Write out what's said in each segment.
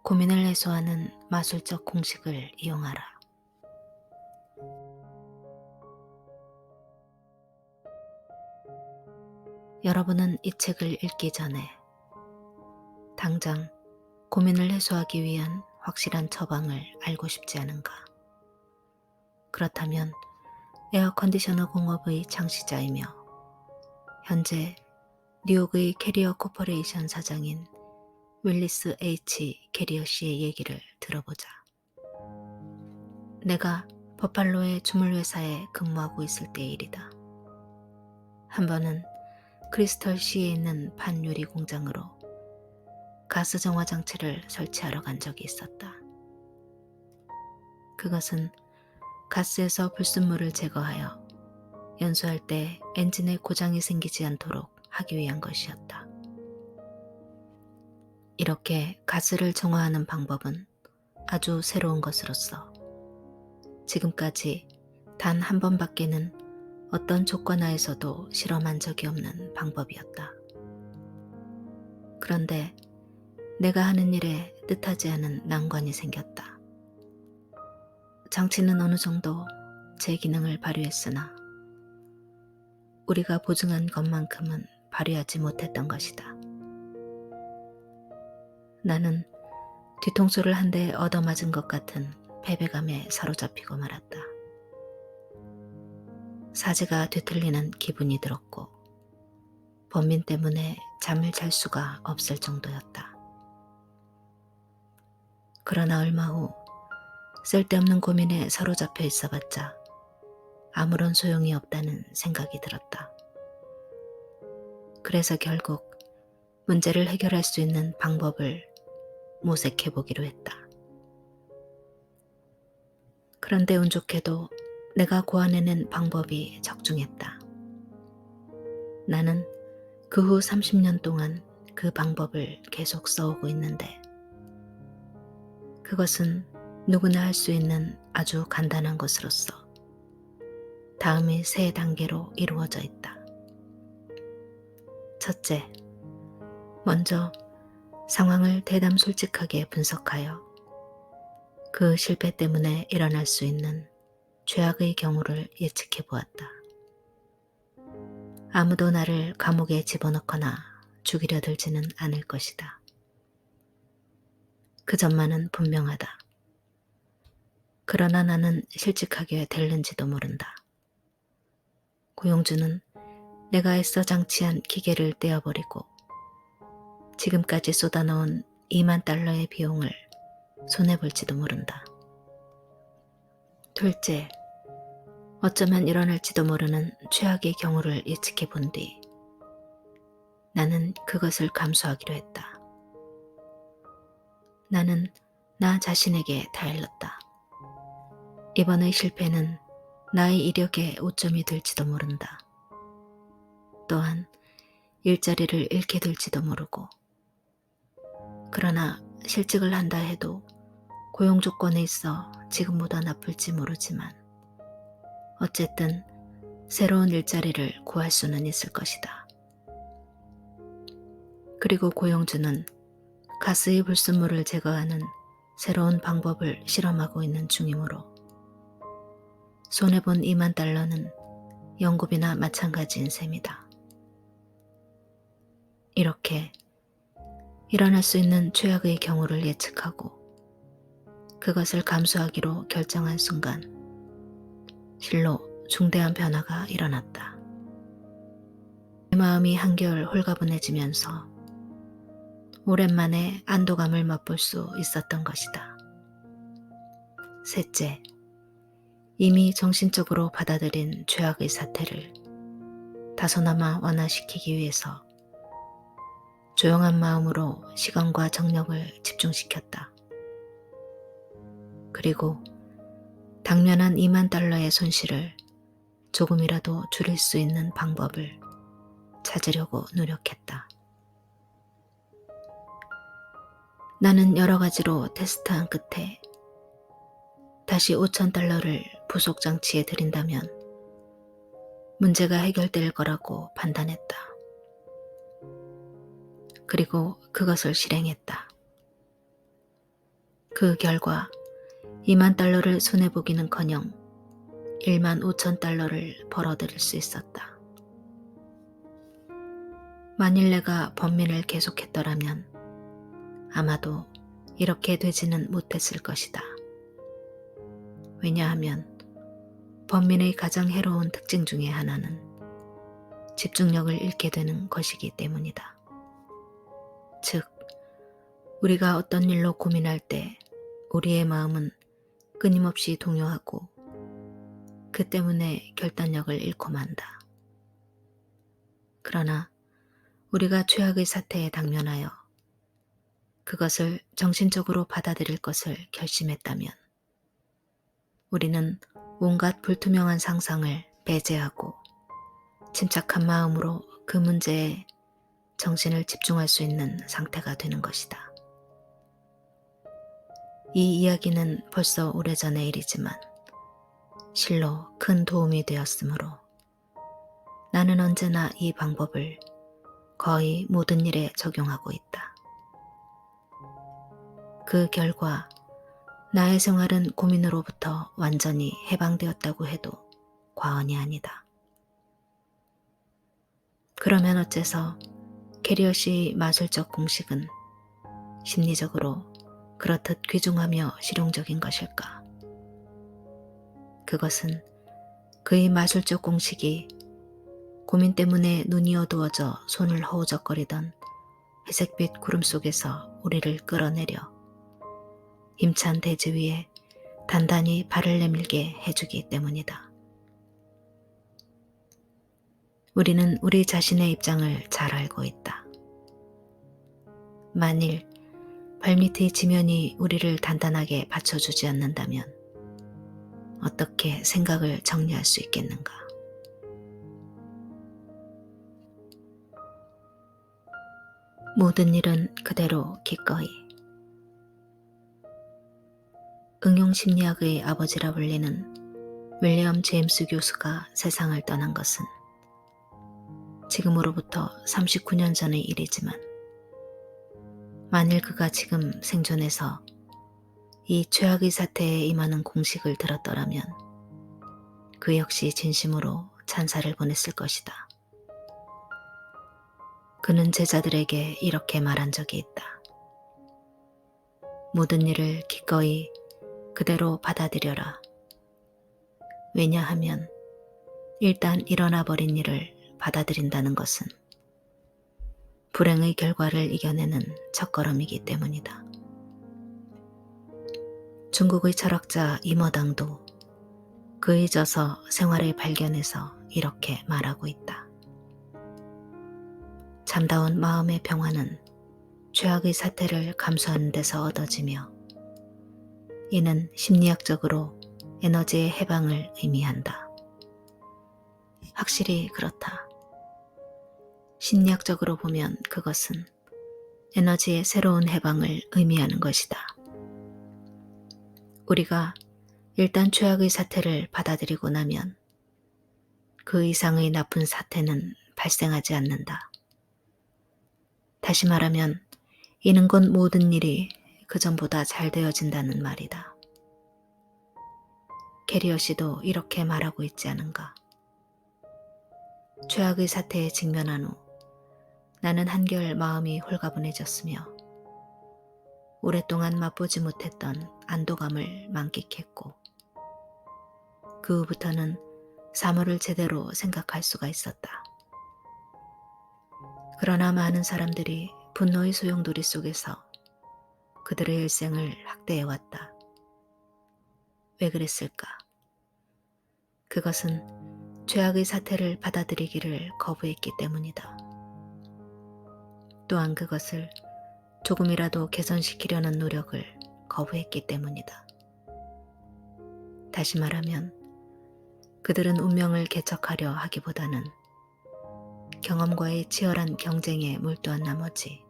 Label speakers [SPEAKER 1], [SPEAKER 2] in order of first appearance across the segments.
[SPEAKER 1] 고민을 해소하는 마술적 공식을 이용하라. 여러분은 이 책을 읽기 전에 당장 고민을 해소하기 위한 확실한 처방을 알고 싶지 않은가? 그렇다면 에어컨디셔너 공업의 창시자이며 현재 뉴욕의 캐리어 코퍼레이션 사장인 윌리스 H. 캐리어 씨의 얘기를 들어보자. 내가 버팔로의 주물 회사에 근무하고 있을 때의 일이다. 한 번은 크리스털 시에 있는 판유리 공장으로 가스 정화 장치를 설치하러 간 적이 있었다. 그것은 가스에서 불순물을 제거하여 연소할 때 엔진에 고장이 생기지 않도록 하기 위한 것이었다. 이렇게 가스를 정화하는 방법은 아주 새로운 것으로서 지금까지 단 한 번밖에는 어떤 조건 하에서도 실험한 적이 없는 방법이었다. 그런데 내가 하는 일에 뜻하지 않은 난관이 생겼다. 장치는 어느 정도 제 기능을 발휘했으나 우리가 보증한 것만큼은 발휘하지 못했던 것이다. 나는 뒤통수를 한 대 얻어맞은 것 같은 패배감에 사로잡히고 말았다. 사지가 뒤틀리는 기분이 들었고 번민 때문에 잠을 잘 수가 없을 정도였다. 그러나 얼마 후 쓸데없는 고민에 사로잡혀 있어봤자 아무런 소용이 없다는 생각이 들었다. 그래서 결국 문제를 해결할 수 있는 방법을 모색해보기로 했다. 그런데 운 좋게도 내가 고안해낸 방법이 적중했다. 나는 그 후 30년 동안 그 방법을 계속 써오고 있는데 그것은 누구나 할 수 있는 아주 간단한 것으로서 다음의 세 단계로 이루어져 있다. 첫째, 먼저 상황을 대담 솔직하게 분석하여 그 실패 때문에 일어날 수 있는 최악의 경우를 예측해 보았다. 아무도 나를 감옥에 집어넣거나 죽이려 들지는 않을 것이다. 그 점만은 분명하다. 그러나 나는 실직하게 될는지도 모른다. 고용주는 내가 애써 장치한 기계를 떼어버리고 지금까지 쏟아넣은 2만 달러의 비용을 손해볼지도 모른다. 둘째, 어쩌면 일어날지도 모르는 최악의 경우를 예측해 본 뒤 나는 그것을 감수하기로 했다. 나는 나 자신에게 다일렀다. 이번의 실패는 나의 이력에 오점이 될지도 모른다. 또한 일자리를 잃게 될지도 모르고 그러나 실직을 한다 해도 고용 조건에 있어 지금보다 나쁠지 모르지만 어쨌든 새로운 일자리를 구할 수는 있을 것이다. 그리고 고용주는 가스의 불순물을 제거하는 새로운 방법을 실험하고 있는 중이므로 손해본 2만 달러는 연구비나 마찬가지인 셈이다. 이렇게 일어날 수 있는 최악의 경우를 예측하고 그것을 감수하기로 결정한 순간 실로 중대한 변화가 일어났다. 내 마음이 한결 홀가분해지면서 오랜만에 안도감을 맛볼 수 있었던 것이다. 셋째, 이미 정신적으로 받아들인 죄악의 사태를 다소나마 완화시키기 위해서 조용한 마음으로 시간과 정력을 집중시켰다. 그리고 당면한 2만 달러의 손실을 조금이라도 줄일 수 있는 방법을 찾으려고 노력했다. 나는 여러 가지로 테스트한 끝에 다시 5천 달러를 부속 장치에 들인다면 문제가 해결될 거라고 판단했다. 그리고 그것을 실행했다. 그 결과 2만 달러를 손해보기는커녕 1만 5천 달러를 벌어들일 수 있었다. 만일 내가 번민을 계속했더라면 아마도 이렇게 되지는 못했을 것이다. 왜냐하면 번민의 가장 해로운 특징 중에 하나는 집중력을 잃게 되는 것이기 때문이다. 즉, 우리가 어떤 일로 고민할 때 우리의 마음은 끊임없이 동요하고 그 때문에 결단력을 잃고 만다. 그러나 우리가 최악의 사태에 당면하여 그것을 정신적으로 받아들일 것을 결심했다면 우리는 온갖 불투명한 상상을 배제하고 침착한 마음으로 그 문제에 정신을 집중할 수 있는 상태가 되는 것이다. 이 이야기는 벌써 오래전의 일이지만 실로 큰 도움이 되었으므로 나는 언제나 이 방법을 거의 모든 일에 적용하고 있다. 그 결과 나의 생활은 고민으로부터 완전히 해방되었다고 해도 과언이 아니다. 그러면 어째서 캐리어시의 마술적 공식은 심리적으로 그렇듯 귀중하며 실용적인 것일까? 그것은 그의 마술적 공식이 고민 때문에 눈이 어두워져 손을 허우적거리던 회색빛 구름 속에서 우리를 끌어내려 힘찬 대지 위에 단단히 발을 내밀게 해주기 때문이다. 우리는 우리 자신의 입장을 잘 알고 있다. 만일 발밑의 지면이 우리를 단단하게 받쳐주지 않는다면 어떻게 생각을 정리할 수 있겠는가? 모든 일은 그대로 기꺼이. 응용심리학의 아버지라 불리는 윌리엄 제임스 교수가 세상을 떠난 것은 지금으로부터 39년 전의 일이지만 만일 그가 지금 생존해서 이 최악의 사태에 임하는 공식을 들었더라면 그 역시 진심으로 찬사를 보냈을 것이다. 그는 제자들에게 이렇게 말한 적이 있다. 모든 일을 기꺼이 그대로 받아들여라. 왜냐하면 일단 일어나 버린 일을 받아들인다는 것은 불행의 결과를 이겨내는 첫걸음이기 때문이다. 중국의 철학자 이머당도 그의 저서 생활의 발견에서 이렇게 말하고 있다. 참다운 마음의 평화는 최악의 사태를 감수하는 데서 얻어지며 이는 심리학적으로 에너지의 해방을 의미한다. 확실히 그렇다. 심리학적으로 보면 그것은 에너지의 새로운 해방을 의미하는 것이다. 우리가 일단 최악의 사태를 받아들이고 나면 그 이상의 나쁜 사태는 발생하지 않는다. 다시 말하면 이는 곧 모든 일이 그전보다 잘 되어진다는 말이다. 캐리어시도 이렇게 말하고 있지 않은가? 최악의 사태에 직면한 후 나는 한결 마음이 홀가분해졌으며 오랫동안 맛보지 못했던 안도감을 만끽했고 그 후부터는 사물을 제대로 생각할 수가 있었다. 그러나 많은 사람들이 분노의 소용돌이 속에서 그들의 일생을 학대해왔다. 왜 그랬을까? 그것은 최악의 사태를 받아들이기를 거부했기 때문이다. 또한 그것을 조금이라도 개선시키려는 노력을 거부했기 때문이다. 다시 말하면 그들은 운명을 개척하려 하기보다는 경험과의 치열한 경쟁에 몰두한 나머지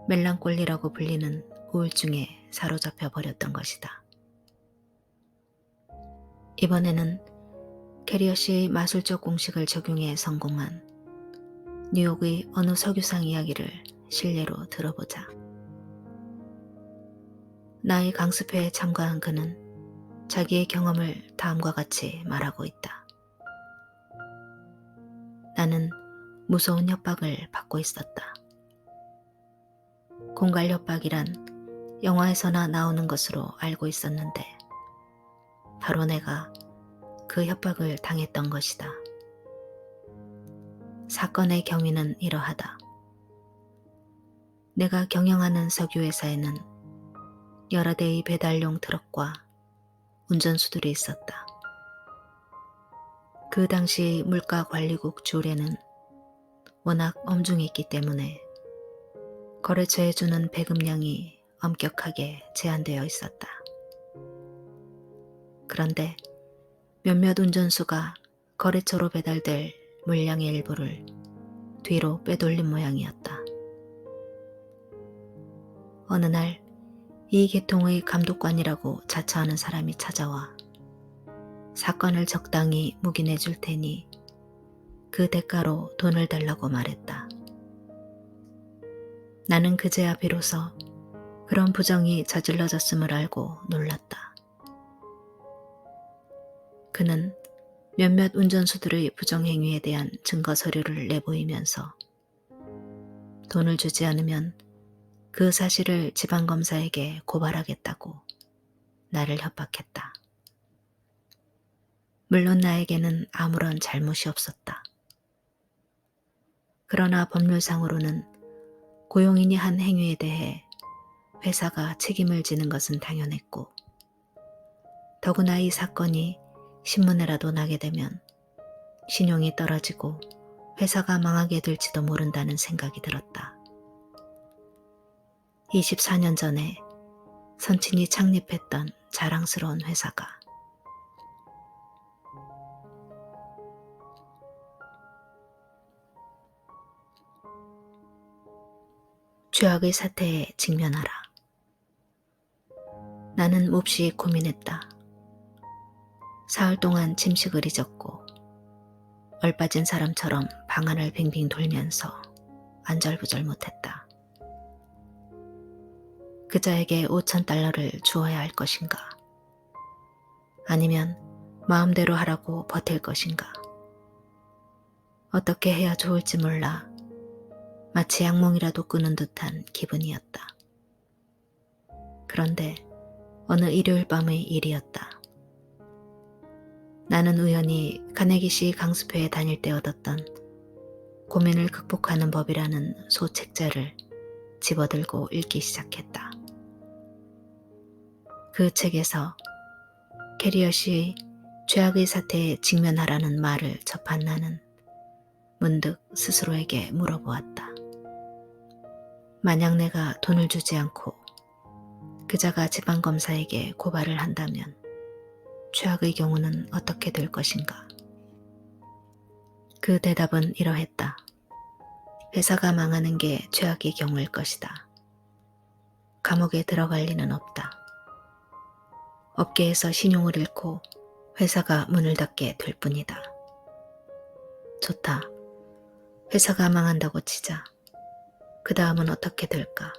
[SPEAKER 1] 멜랑꼴리라고 불리는 우울증에 사로잡혀 버렸던 것이다. 이번에는 캐리어시의 마술적 공식을 적용해 성공한 뉴욕의 어느 석유상 이야기를 실례로 들어보자. 나의 강습회에 참가한 그는 자기의 경험을 다음과 같이 말하고 있다. 나는 무서운 협박을 받고 있었다. 공갈 협박이란 영화에서나 나오는 것으로 알고 있었는데 바로 내가 그 협박을 당했던 것이다. 사건의 경위는 이러하다. 내가 경영하는 석유회사에는 여러 대의 배달용 트럭과 운전수들이 있었다. 그 당시 물가관리국 조례는 워낙 엄중했기 때문에 거래처에 주는 배급량이 엄격하게 제한되어 있었다. 그런데 몇몇 운전수가 거래처로 배달될 물량의 일부를 뒤로 빼돌린 모양이었다. 어느 날 이 계통의 감독관이라고 자처하는 사람이 찾아와 사건을 적당히 묵인해 줄 테니 그 대가로 돈을 달라고 말했다. 나는 그제야 비로소 그런 부정이 저질러졌음을 알고 놀랐다. 그는 몇몇 운전수들의 부정행위에 대한 증거 서류를 내보이면서 돈을 주지 않으면 그 사실을 지방검사에게 고발하겠다고 나를 협박했다. 물론 나에게는 아무런 잘못이 없었다. 그러나 법률상으로는 고용인이 한 행위에 대해 회사가 책임을 지는 것은 당연했고 더구나 이 사건이 신문에라도 나게 되면 신용이 떨어지고 회사가 망하게 될지도 모른다는 생각이 들었다. 24년 전에 선친이 창립했던 자랑스러운 회사가 죄악의 사태에 직면하라. 나는 몹시 고민했다. 사흘 동안 침식을 잊었고 얼빠진 사람처럼 방 안을 빙빙 돌면서 안절부절 못했다. 그자에게 5,000달러를 주어야 할 것인가? 아니면 마음대로 하라고 버틸 것인가? 어떻게 해야 좋을지 몰라 마치 악몽이라도 꾸는 듯한 기분이었다. 그런데 어느 일요일 밤의 일이었다. 나는 우연히 카네기시 강습회에 다닐 때 얻었던 고민을 극복하는 법이라는 소책자를 집어들고 읽기 시작했다. 그 책에서 캐리어시의 죄악의 사태에 직면하라는 말을 접한 나는 문득 스스로에게 물어보았다. 만약 내가 돈을 주지 않고 그자가 지방검사에게 고발을 한다면 죄악의 경우는 어떻게 될 것인가? 그 대답은 이러했다. 회사가 망하는 게 죄악의 경우일 것이다. 감옥에 들어갈 리는 없다. 업계에서 신용을 잃고 회사가 문을 닫게 될 뿐이다. 좋다. 회사가 망한다고 치자. 그 다음은 어떻게 될까?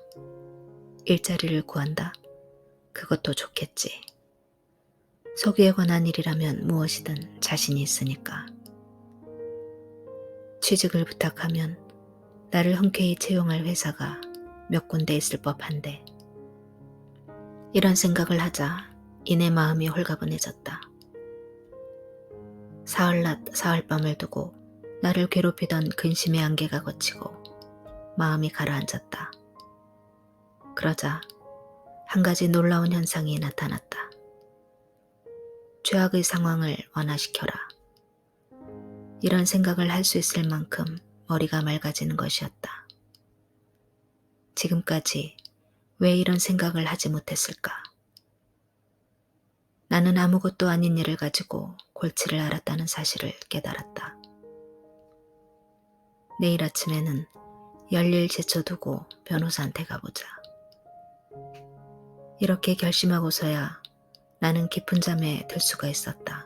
[SPEAKER 1] 일자리를 구한다? 그것도 좋겠지. 석유에 관한 일이라면 무엇이든 자신이 있으니까. 취직을 부탁하면 나를 흔쾌히 채용할 회사가 몇 군데 있을 법한데. 이런 생각을 하자 이내 마음이 홀가분해졌다. 사흘낮 사흘밤을 두고 나를 괴롭히던 근심의 안개가 걷히고 마음이 가라앉았다. 그러자 한 가지 놀라운 현상이 나타났다. 죄악의 상황을 완화시켜라. 이런 생각을 할 수 있을 만큼 머리가 맑아지는 것이었다. 지금까지 왜 이런 생각을 하지 못했을까? 나는 아무것도 아닌 일을 가지고 골치를 앓았다는 사실을 깨달았다. 내일 아침에는 열일 제쳐두고 변호사한테 가보자. 이렇게 결심하고서야 나는 깊은 잠에 들 수가 있었다.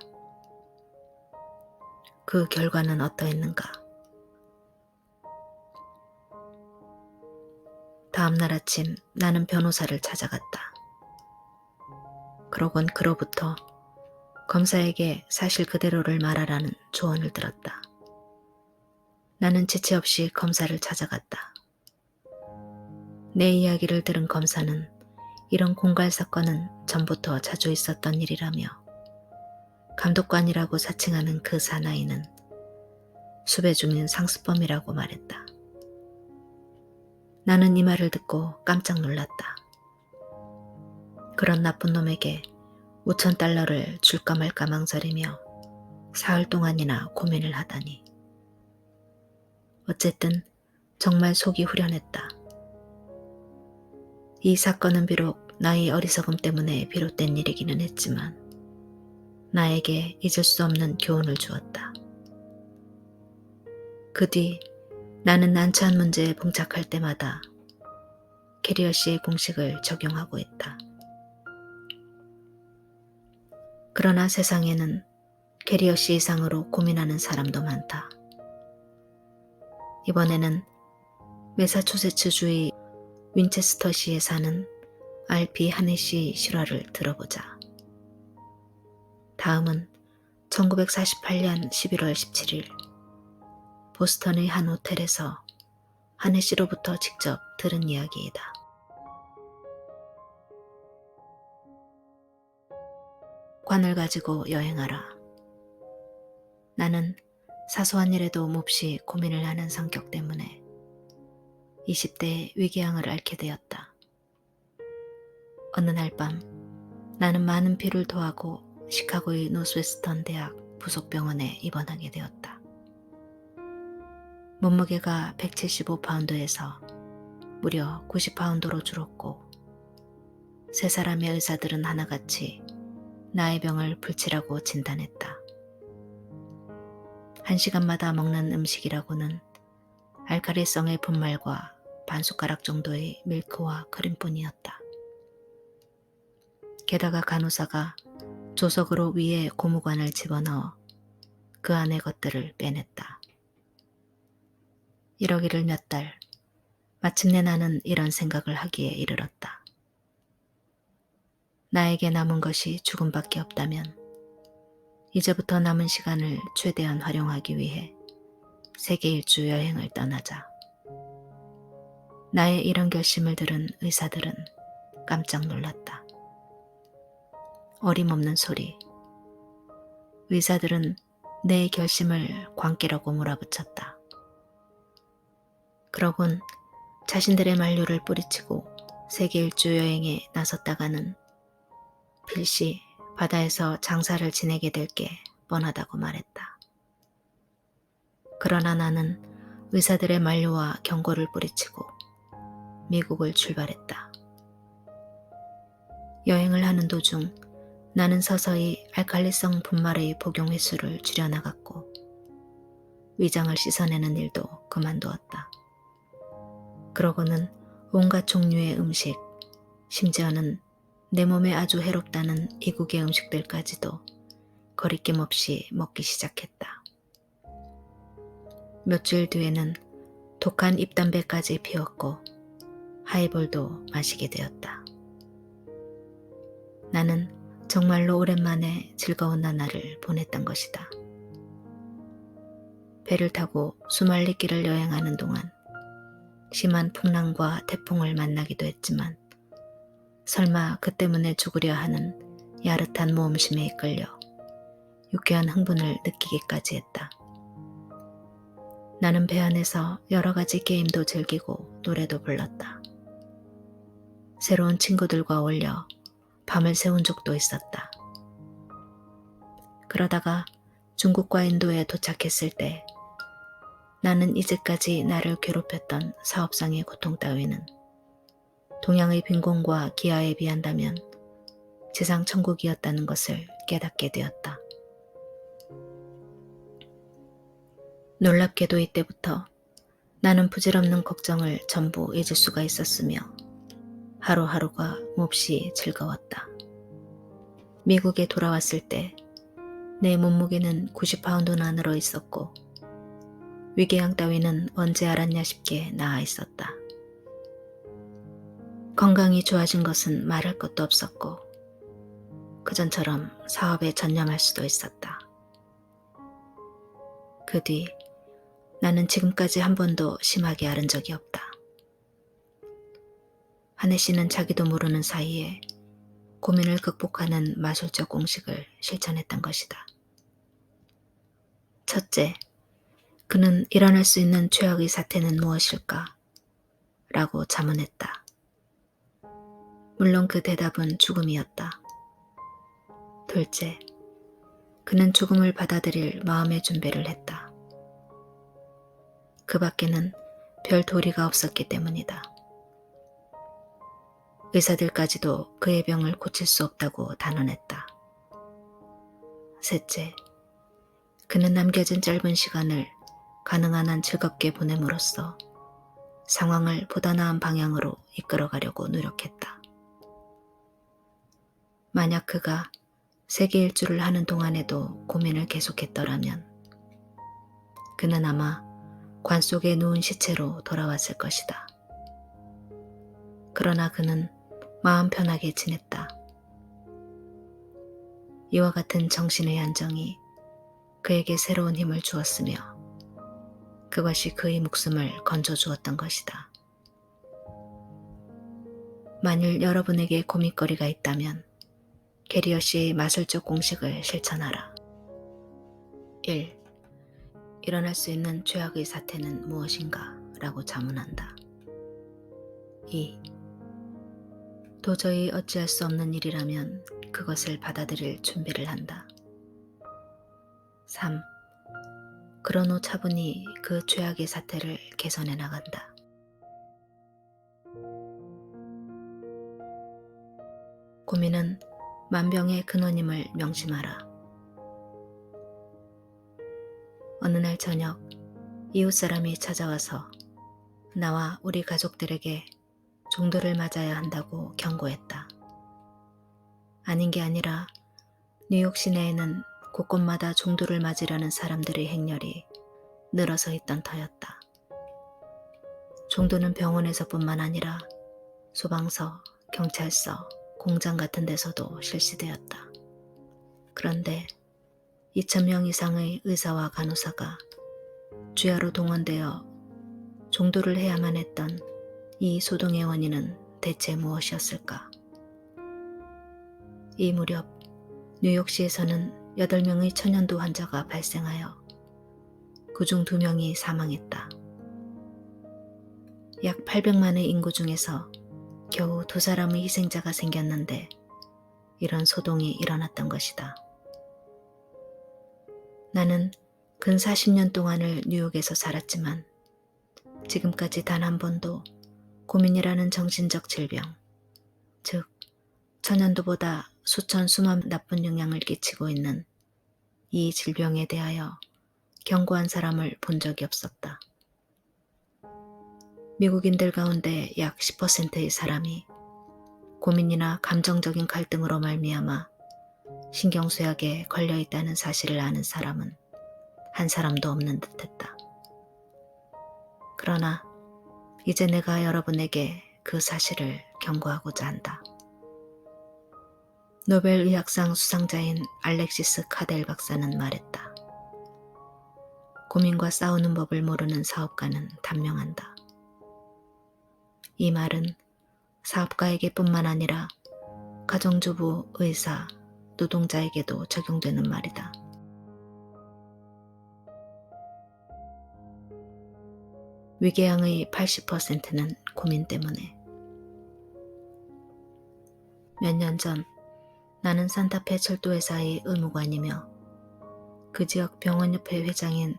[SPEAKER 1] 그 결과는 어떠했는가? 다음 날 아침 나는 변호사를 찾아갔다. 그러곤 그로부터 검사에게 사실 그대로를 말하라는 조언을 들었다. 나는 지체 없이 검사를 찾아갔다. 내 이야기를 들은 검사는 이런 공갈 사건은 전부터 자주 있었던 일이라며 감독관이라고 사칭하는 그 사나이는 수배 중인 상습범이라고 말했다. 나는 이 말을 듣고 깜짝 놀랐다. 그런 나쁜 놈에게 5,000달러를 줄까 말까 망설이며 사흘 동안이나 고민을 하다니. 어쨌든 정말 속이 후련했다. 이 사건은 비록 나의 어리석음 때문에 비롯된 일이기는 했지만 나에게 잊을 수 없는 교훈을 주었다. 그 뒤 나는 난처한 문제에 봉착할 때마다 캐리어 씨의 공식을 적용하고 있다. 그러나 세상에는 캐리어 씨 이상으로 고민하는 사람도 많다. 이번에는 매사추세츠주의 윈체스터시에 사는 RP 하네시 실화를 들어보자. 다음은 1948년 11월 17일 보스턴의 한 호텔에서 하네시로부터 직접 들은 이야기이다. 관을 가지고 여행하라. 나는 사소한 일에도 몹시 고민을 하는 성격 때문에 20대의 위궤양을 앓게 되었다. 어느 날 밤 나는 많은 피를 토하고 시카고의 노스웨스턴 대학 부속병원에 입원하게 되었다. 몸무게가 175파운드에서 무려 90파운드로 줄었고 세 사람의 의사들은 하나같이 나의 병을 불치라고 진단했다. 1시간마다 먹는 음식이라고는 알칼리성의 분말과 반 숟가락 정도의 밀크와 크림뿐이었다. 게다가 간호사가 조석으로 위에 고무관을 집어넣어 그 안의 것들을 빼냈다. 이러기를 몇 달, 마침내 나는 이런 생각을 하기에 이르렀다. 나에게 남은 것이 죽음밖에 없다면 이제부터 남은 시간을 최대한 활용하기 위해 세계 일주 여행을 떠나자. 나의 이런 결심을 들은 의사들은 깜짝 놀랐다. 어림없는 소리. 의사들은 내 결심을 광기라고 몰아붙였다. 그러곤 자신들의 만류를 뿌리치고 세계 일주 여행에 나섰다가는 필시 바다에서 장사를 지내게 될 게 뻔하다고 말했다. 그러나 나는 의사들의 만류와 경고를 뿌리치고 미국을 출발했다. 여행을 하는 도중 나는 서서히 알칼리성 분말의 복용 횟수를 줄여나갔고 위장을 씻어내는 일도 그만두었다. 그러고는 온갖 종류의 음식, 심지어는 내 몸에 아주 해롭다는 이국의 음식들까지도 거리낌 없이 먹기 시작했다. 며칠 뒤에는 독한 잎담배까지 피웠고 하이볼도 마시게 되었다. 나는 정말로 오랜만에 즐거운 나날을 보냈던 것이다. 배를 타고 수말리길을 여행하는 동안 심한 풍랑과 태풍을 만나기도 했지만 설마 그 때문에 죽으려 하는 야릇한 모험심에 이끌려 유쾌한 흥분을 느끼기까지 했다. 나는 배 안에서 여러 가지 게임도 즐기고 노래도 불렀다. 새로운 친구들과 어울려 밤을 새운 적도 있었다. 그러다가 중국과 인도에 도착했을 때 나는 이제까지 나를 괴롭혔던 사업상의 고통 따위는 동양의 빈곤과 기아에 비한다면 지상 천국이었다는 것을 깨닫게 되었다. 놀랍게도 이때부터 나는 부질없는 걱정을 전부 잊을 수가 있었으며 하루하루가 몹시 즐거웠다. 미국에 돌아왔을 때 내 몸무게는 90파운드나 늘어 있었고 위궤양 따위는 언제 알았냐 싶게 나아 있었다. 건강이 좋아진 것은 말할 것도 없었고 그전처럼 사업에 전념할 수도 있었다. 그 뒤 나는 지금까지 한 번도 심하게 앓은 적이 없다. 한혜 씨는 자기도 모르는 사이에 고민을 극복하는 마술적 공식을 실천했던 것이다. 첫째, 그는 일어날 수 있는 최악의 사태는 무엇일까? 라고 자문했다. 물론 그 대답은 죽음이었다. 둘째, 그는 죽음을 받아들일 마음의 준비를 했다. 그 밖에는 별 도리가 없었기 때문이다. 의사들까지도 그의 병을 고칠 수 없다고 단언했다. 셋째, 그는 남겨진 짧은 시간을 가능한 한 즐겁게 보냄으로써 상황을 보다 나은 방향으로 이끌어가려고 노력했다. 만약 그가 세계 일주를 하는 동안에도 고민을 계속했더라면 그는 아마 관 속에 누운 시체로 돌아왔을 것이다. 그러나 그는 마음 편하게 지냈다. 이와 같은 정신의 안정이 그에게 새로운 힘을 주었으며 그것이 그의 목숨을 건져주었던 것이다. 만일 여러분에게 고민거리가 있다면 게리어 씨의 마술적 공식을 실천하라. 1. 일어날 수 있는 최악의 사태는 무엇인가? 라고 자문한다. 2. 도저히 어찌할 수 없는 일이라면 그것을 받아들일 준비를 한다. 3. 그런 후 차분히 그 최악의 사태를 개선해 나간다. 고민은 만병의 근원임을 명심하라. 어느 날 저녁 이웃 사람이 찾아와서 나와 우리 가족들에게 종도를 맞아야 한다고 경고했다. 아닌 게 아니라 뉴욕 시내에는 곳곳마다 종도를 맞으려는 사람들의 행렬이 늘어서 있던 터였다. 종도는 병원에서뿐만 아니라 소방서, 경찰서, 공장 같은 데서도 실시되었다. 그런데 2,000명 이상의 의사와 간호사가 주야로 동원되어 종도를 해야만 했던 이 소동의 원인은 대체 무엇이었을까? 이 무렵 뉴욕시에서는 8명의 천연두 환자가 발생하여 그중 2명이 사망했다. 약 800만의 인구 중에서 겨우 2사람의 희생자가 생겼는데 이런 소동이 일어났던 것이다. 나는 근 40년 동안을 뉴욕에서 살았지만 지금까지 단 한 번도 고민이라는 정신적 질병, 즉 천연두보다 수천 수만 나쁜 영향을 끼치고 있는 이 질병에 대하여 경고한 사람을 본 적이 없었다. 미국인들 가운데 약 10%의 사람이 고민이나 감정적인 갈등으로 말미암아 신경쇠약에 걸려있다는 사실을 아는 사람은 한 사람도 없는 듯했다. 그러나 이제 내가 여러분에게 그 사실을 경고하고자 한다. 노벨 의학상 수상자인 알렉시스 카델 박사는 말했다. 고민과 싸우는 법을 모르는 사업가는 단명한다. 이 말은 사업가에게 뿐만 아니라 가정주부, 의사, 노동자에게도 적용되는 말이다. 위궤양의 80%는 고민 때문에. 몇 년 전 나는 산타페 철도회사의 의무관이며 그 지역 병원협회 회장인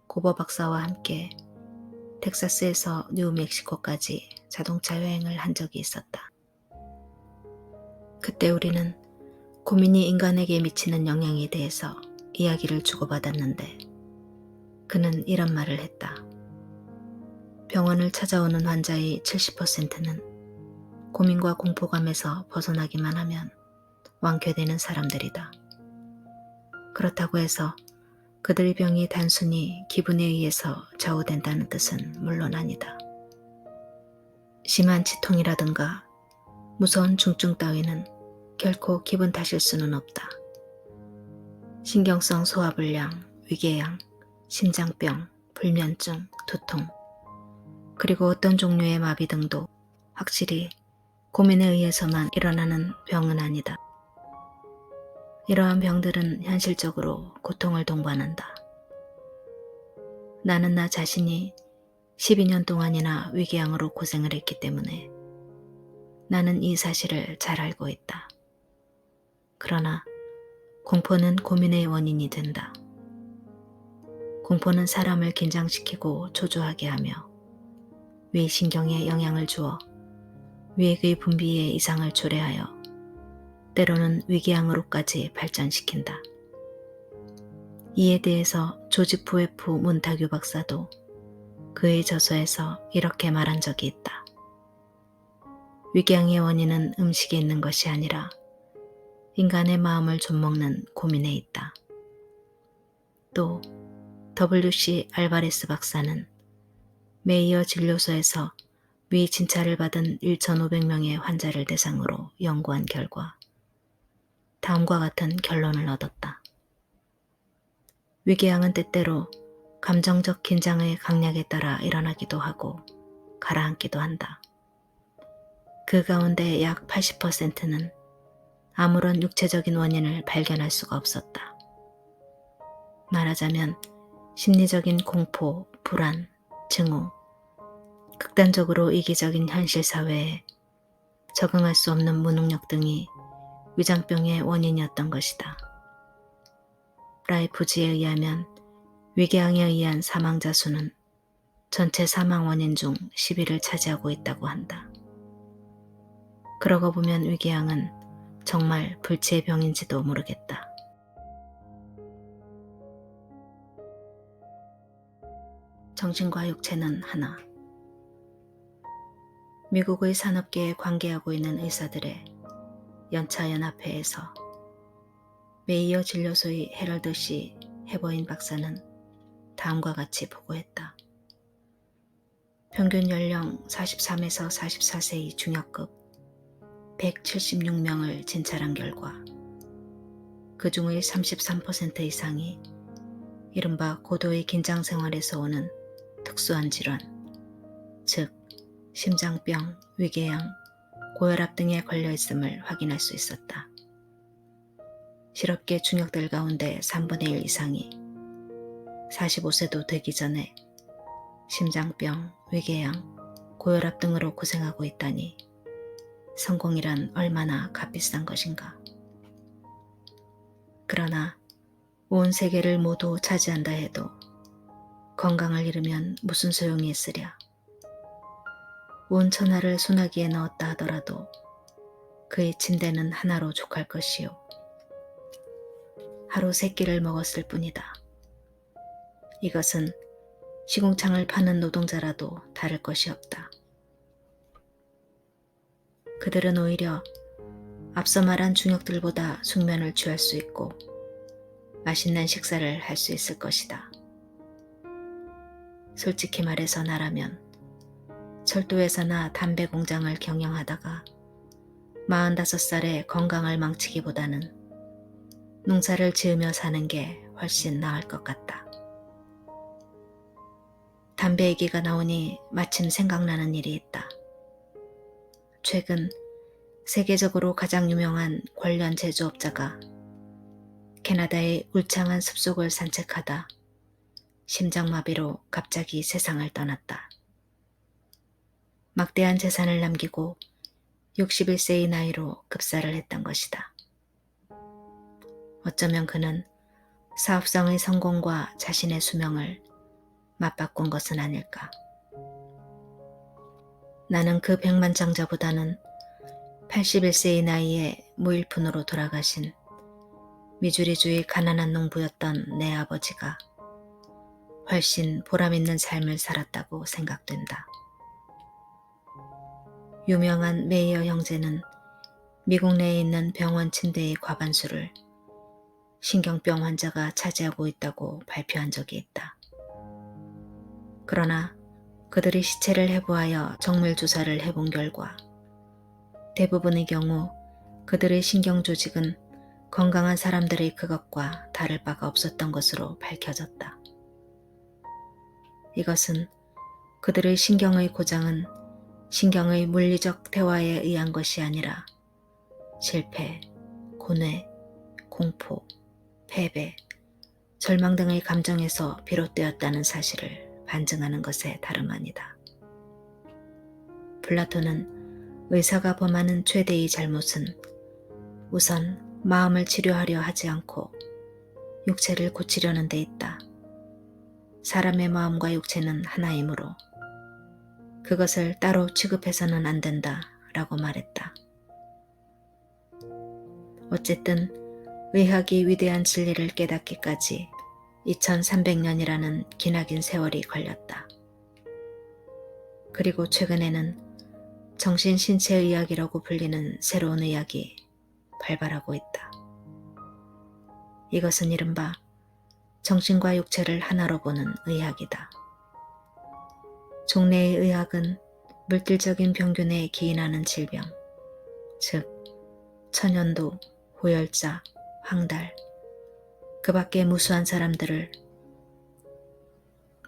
[SPEAKER 1] 고버 박사와 함께 텍사스에서 뉴멕시코까지 자동차 여행을 한 적이 있었다. 그때 우리는 고민이 인간에게 미치는 영향에 대해서 이야기를 주고받았는데 그는 이런 말을 했다. 병원을 찾아오는 환자의 70%는 고민과 공포감에서 벗어나기만 하면 완쾌되는 사람들이다. 그렇다고 해서 그들의 병이 단순히 기분에 의해서 좌우된다는 뜻은 물론 아니다. 심한 치통이라든가 무서운 중증 따위는 결코 기분 탓일 수는 없다. 신경성 소화불량, 위궤양, 심장병, 불면증, 두통, 그리고 어떤 종류의 마비 등도 확실히 고민에 의해서만 일어나는 병은 아니다. 이러한 병들은 현실적으로 고통을 동반한다. 나는 나 자신이 12년 동안이나 위궤양으로 고생을 했기 때문에 나는 이 사실을 잘 알고 있다. 그러나 공포는 고민의 원인이 된다. 공포는 사람을 긴장시키고 초조하게 하며 위신경에 영향을 주어 위액의 분비에 이상을 초래하여 때로는 위궤양으로까지 발전시킨다. 이에 대해서 조지 푸에프 몬타규 박사도 그의 저서에서 이렇게 말한 적이 있다. 위궤양의 원인은 음식에 있는 것이 아니라 인간의 마음을 좀먹는 고민에 있다. 또 WC 알바레스 박사는 메이어 진료소에서 위 진찰을 받은 1,500명의 환자를 대상으로 연구한 결과 다음과 같은 결론을 얻었다. 위궤양은 때때로 감정적 긴장의 강약에 따라 일어나기도 하고 가라앉기도 한다. 그 가운데 약 80%는 아무런 육체적인 원인을 발견할 수가 없었다. 말하자면 심리적인 공포, 불안, 증오, 극단적으로 이기적인 현실 사회에 적응할 수 없는 무능력 등이 위장병의 원인이었던 것이다. 라이프지에 의하면 위궤양에 의한 사망자 수는 전체 사망 원인 중 10위를 차지하고 있다고 한다. 그러고 보면 위궤양은 정말 불치의 병인지도 모르겠다. 정신과 육체는 하나. 미국의 산업계에 관계하고 있는 의사들의 연차연합회에서 메이어 진료소의 헤럴드 씨 해버인 박사는 다음과 같이 보고했다. 평균 연령 43에서 44세의 중역급 176명을 진찰한 결과 그 중의 33% 이상이 이른바 고도의 긴장 생활에서 오는 특수한 질환, 즉 심장병, 위궤양, 고혈압 등에 걸려 있음을 확인할 수 있었다. 실업계 중역들 가운데 3분의 1 이상이 45세도 되기 전에 심장병, 위궤양, 고혈압 등으로 고생하고 있다니 성공이란 얼마나 값비싼 것인가. 그러나 온 세계를 모두 차지한다 해도 건강을 잃으면 무슨 소용이 있으랴. 온 천하를 소나기에 넣었다 하더라도 그의 침대는 하나로 족할 것이요. 하루 3끼를 먹었을 뿐이다. 이것은 시궁창을 파는 노동자라도 다를 것이 없다. 그들은 오히려 앞서 말한 중역들보다 숙면을 취할 수 있고 맛있는 식사를 할 수 있을 것이다. 솔직히 말해서 나라면 철도에서나 담배 공장을 경영하다가 45살에 건강을 망치기보다는 농사를 지으며 사는 게 훨씬 나을 것 같다. 담배 얘기가 나오니 마침 생각나는 일이 있다. 최근 세계적으로 가장 유명한 관련 제조업자가 캐나다의 울창한 숲속을 산책하다 심장마비로 갑자기 세상을 떠났다. 막대한 재산을 남기고 61세의 나이로 급사를 했던 것이다. 어쩌면 그는 사업상의 성공과 자신의 수명을 맞바꾼 것은 아닐까. 나는 그 백만장자보다는 81세의 나이에 무일푼으로 돌아가신 미주리주의 가난한 농부였던 내 아버지가 훨씬 보람있는 삶을 살았다고 생각된다. 유명한 메이어 형제는 미국 내에 있는 병원 침대의 과반수를 신경병 환자가 차지하고 있다고 발표한 적이 있다. 그러나 그들이 시체를 해부하여 정밀 조사를 해본 결과 대부분의 경우 그들의 신경 조직은 건강한 사람들의 그것과 다를 바가 없었던 것으로 밝혀졌다. 이것은 그들의 신경의 고장은 신경의 물리적 대화에 의한 것이 아니라 실패, 고뇌, 공포, 패배, 절망 등의 감정에서 비롯되었다는 사실을 반증하는 것에 다름 아니다. 플라톤은 의사가 범하는 최대의 잘못은 우선 마음을 치료하려 하지 않고 육체를 고치려는 데 있다. 사람의 마음과 육체는 하나이므로 그것을 따로 취급해서는 안 된다 라고 말했다. 어쨌든 의학이 위대한 진리를 깨닫기까지 2300년이라는 기나긴 세월이 걸렸다. 그리고 최근에는 정신신체의학이라고 불리는 새로운 의학이 발발하고 있다. 이것은 이른바 정신과 육체를 하나로 보는 의학이다. 종래의 의학은 물질적인 병균에 기인하는 질병, 즉 천연두, 고열자, 황달, 그 밖의 무수한 사람들을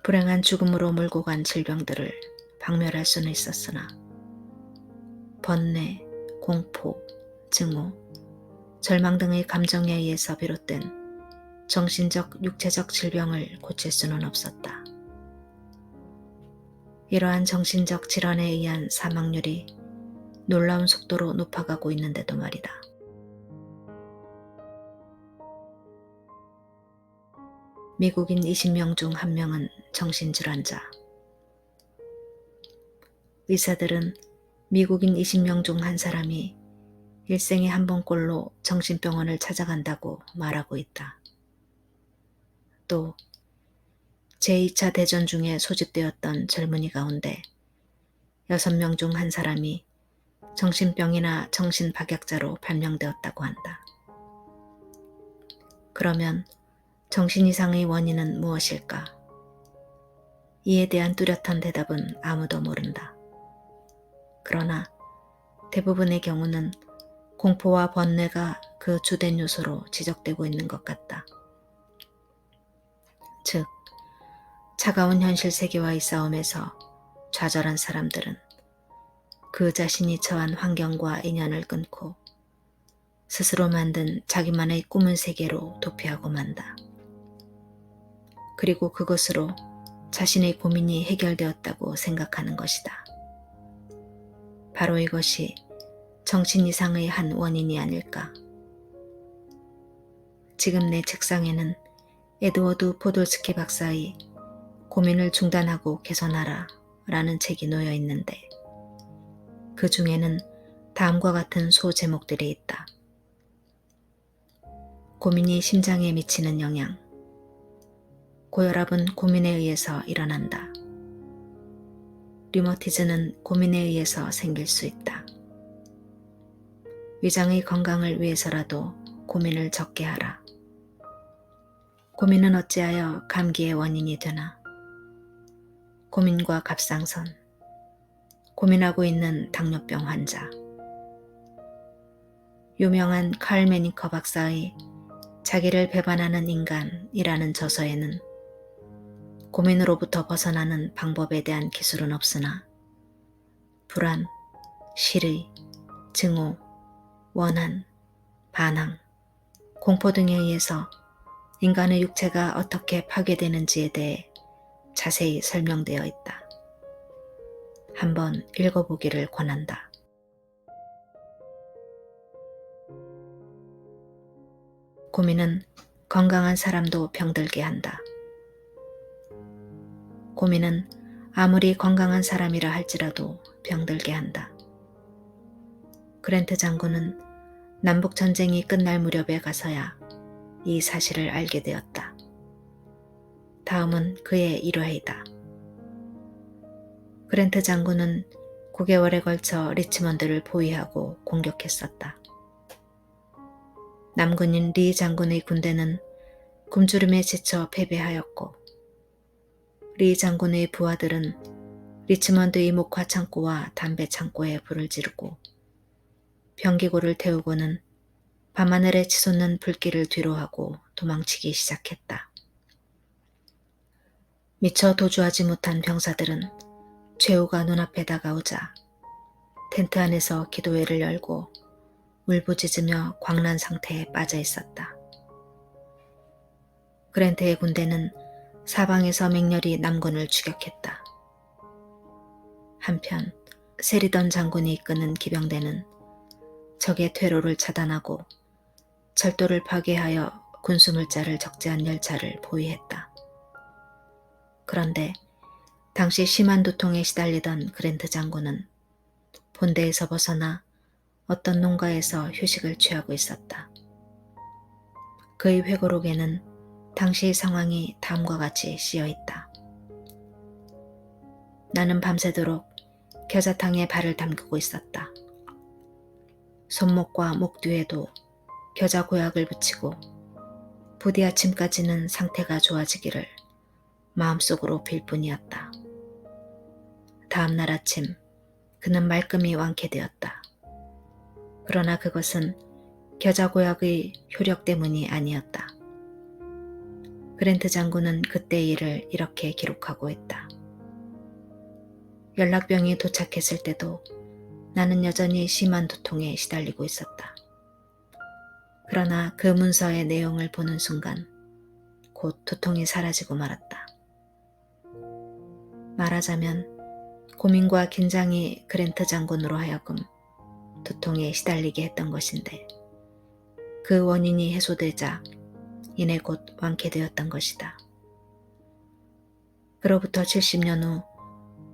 [SPEAKER 1] 불행한 죽음으로 몰고 간 질병들을 박멸할 수는 있었으나 번뇌, 공포, 증오, 절망 등의 감정에 의해서 비롯된 정신적, 육체적 질병을 고칠 수는 없었다. 이러한 정신적 질환에 의한 사망률이 놀라운 속도로 높아가고 있는데도 말이다. 미국인 20명 중 1명은 정신질환자. 의사들은 미국인 20명 중 한 사람이 일생에 한 번꼴로 정신병원을 찾아간다고 말하고 있다. 또 제2차 대전 중에 소집되었던 젊은이 가운데 6명 중 한 사람이 정신병이나 정신박약자로 발명되었다고 한다. 그러면 정신 이상의 원인은 무엇일까? 이에 대한 뚜렷한 대답은 아무도 모른다. 그러나 대부분의 경우는 공포와 번뇌가 그 주된 요소로 지적되고 있는 것 같다. 즉, 차가운 현실 세계와의 싸움에서 좌절한 사람들은 그 자신이 처한 환경과 인연을 끊고 스스로 만든 자기만의 꿈의 세계로 도피하고 만다. 그리고 그것으로 자신의 고민이 해결되었다고 생각하는 것이다. 바로 이것이 정신 이상의 한 원인이 아닐까. 지금 내 책상에는 에드워드 포돌스키 박사의 고민을 중단하고 개선하라 라는 책이 놓여 있는데 그 중에는 다음과 같은 소제목들이 있다. 고민이 심장에 미치는 영향. 고혈압은 고민에 의해서 일어난다. 류머티즘은 고민에 의해서 생길 수 있다. 위장의 건강을 위해서라도 고민을 적게 하라. 고민은 어찌하여 감기의 원인이 되나? 고민과 갑상선. 고민하고 있는 당뇨병 환자. 유명한 칼 메니커 박사의 자기를 배반하는 인간이라는 저서에는 고민으로부터 벗어나는 방법에 대한 기술은 없으나 불안, 실의, 증오, 원한, 반항, 공포 등에 의해서 인간의 육체가 어떻게 파괴되는지에 대해 자세히 설명되어 있다. 한번 읽어보기를 권한다. 고민은 건강한 사람도 병들게 한다. 고민은 아무리 건강한 사람이라 할지라도 병들게 한다. 그랜트 장군은 남북전쟁이 끝날 무렵에 가서야 이 사실을 알게 되었다. 다음은 그의 일화이다. 그랜트 장군은 9개월에 걸쳐 리치먼드를 포위하고 공격했었다. 남군인 리 장군의 군대는 굶주림에 지쳐 패배하였고 리 장군의 부하들은 리치먼드의 목화 창고와 담배 창고에 불을 지르고 병기고를 태우고는 밤하늘에 치솟는 불길을 뒤로하고 도망치기 시작했다. 미처 도주하지 못한 병사들은 최후가 눈앞에 다가오자 텐트 안에서 기도회를 열고 울부짖으며 광란 상태에 빠져 있었다. 그랜트의 군대는 사방에서 맹렬히 남군을 추격했다. 한편 세리던 장군이 이끄는 기병대는 적의 퇴로를 차단하고 철도를 파괴하여 군수물자를 적재한 열차를 포위했다. 그런데 당시 심한 두통에 시달리던 그랜트 장군은 본대에서 벗어나 어떤 농가에서 휴식을 취하고 있었다. 그의 회고록에는 당시 상황이 다음과 같이 쓰여있다. 나는 밤새도록 겨자탕에 발을 담그고 있었다. 손목과 목 뒤에도 겨자 고약을 붙이고 부디 아침까지는 상태가 좋아지기를 마음속으로 빌 뿐이었다. 다음 날 아침 그는 말끔히 완쾌되었다. 그러나 그것은 겨자 고약의 효력 때문이 아니었다. 그랜트 장군은 그때의 일을 이렇게 기록하고 있다. 연락병이 도착했을 때도 나는 여전히 심한 두통에 시달리고 있었다. 그러나 그 문서의 내용을 보는 순간 곧 두통이 사라지고 말았다. 말하자면 고민과 긴장이 그랜트 장군으로 하여금 두통에 시달리게 했던 것인데 그 원인이 해소되자 이내 곧 완쾌되었던 것이다. 그로부터 70년 후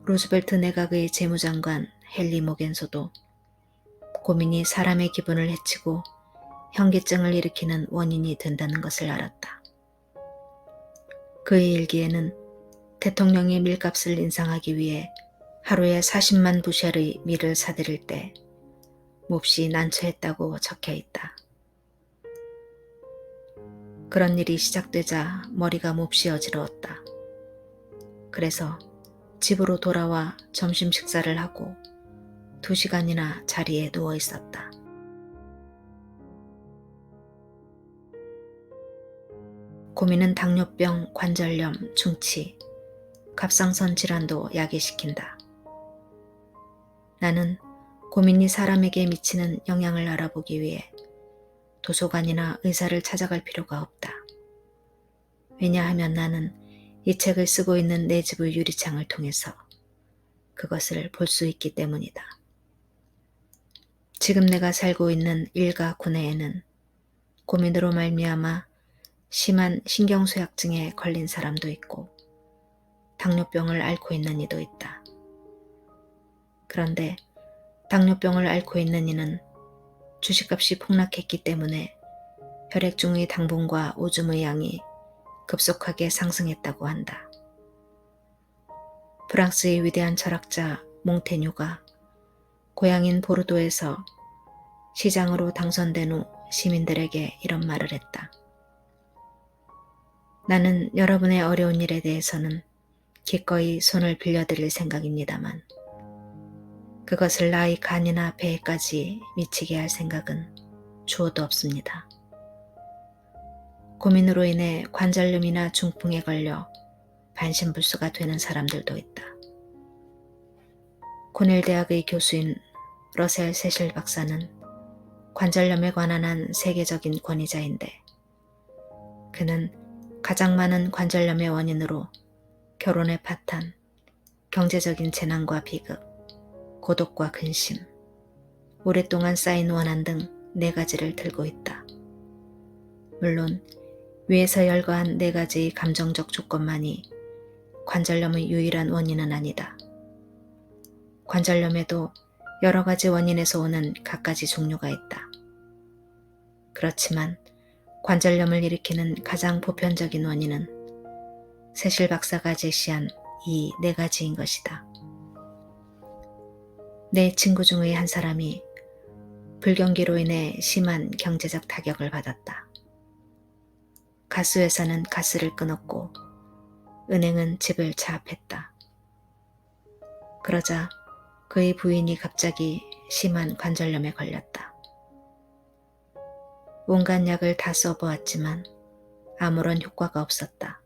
[SPEAKER 1] 루즈벨트 내각의 재무장관 헨리 모겐소도 고민이 사람의 기분을 해치고 현기증을 일으키는 원인이 된다는 것을 알았다. 그의 일기에는 대통령이 밀값을 인상하기 위해 하루에 40만 부셸의 밀을 사들일 때 몹시 난처했다고 적혀 있다. 그런 일이 시작되자 머리가 몹시 어지러웠다. 그래서 집으로 돌아와 점심 식사를 하고 2시간이나 자리에 누워 있었다. 고민은 당뇨병, 관절염, 중치, 갑상선 질환도 야기시킨다. 나는 고민이 사람에게 미치는 영향을 알아보기 위해 도서관이나 의사를 찾아갈 필요가 없다. 왜냐하면 나는 이 책을 쓰고 있는 내 집의 유리창을 통해서 그것을 볼 수 있기 때문이다. 지금 내가 살고 있는 일가 구내에는 고민으로 말미암아 심한 신경쇠약증에 걸린 사람도 있고 당뇨병을 앓고 있는 이도 있다. 그런데 당뇨병을 앓고 있는 이는 주식값이 폭락했기 때문에 혈액 중의 당분과 오줌의 양이 급속하게 상승했다고 한다. 프랑스의 위대한 철학자 몽테뉴가 고향인 보르도에서 시장으로 당선된 후 시민들에게 이런 말을 했다. 나는 여러분의 어려운 일에 대해서는 기꺼이 손을 빌려드릴 생각입니다만 그것을 나의 간이나 배에까지 미치게 할 생각은 주어도 없습니다. 고민으로 인해 관절염이나 중풍에 걸려 반신불수가 되는 사람들도 있다. 코넬 대학의 교수인 러셀 세실 박사는 관절염에 관한 한 세계적인 권위자인데 그는 가장 많은 관절염의 원인으로 결혼의 파탄, 경제적인 재난과 비극, 고독과 근심, 오랫동안 쌓인 원한 등 4가지를 들고 있다. 물론 위에서 열거한 4가지의 감정적 조건만이 관절염의 유일한 원인은 아니다. 관절염에도 여러 가지 원인에서 오는 갖가지 종류가 있다. 그렇지만 관절염을 일으키는 가장 보편적인 원인은 세실 박사가 제시한 이 4가지인 것이다. 내 친구 중의 한 사람이 불경기로 인해 심한 경제적 타격을 받았다. 가스회사는 가스를 끊었고 은행은 집을 차압했다. 그러자 그의 부인이 갑자기 심한 관절염에 걸렸다. 온갖 약을 다 써보았지만 아무런 효과가 없었다.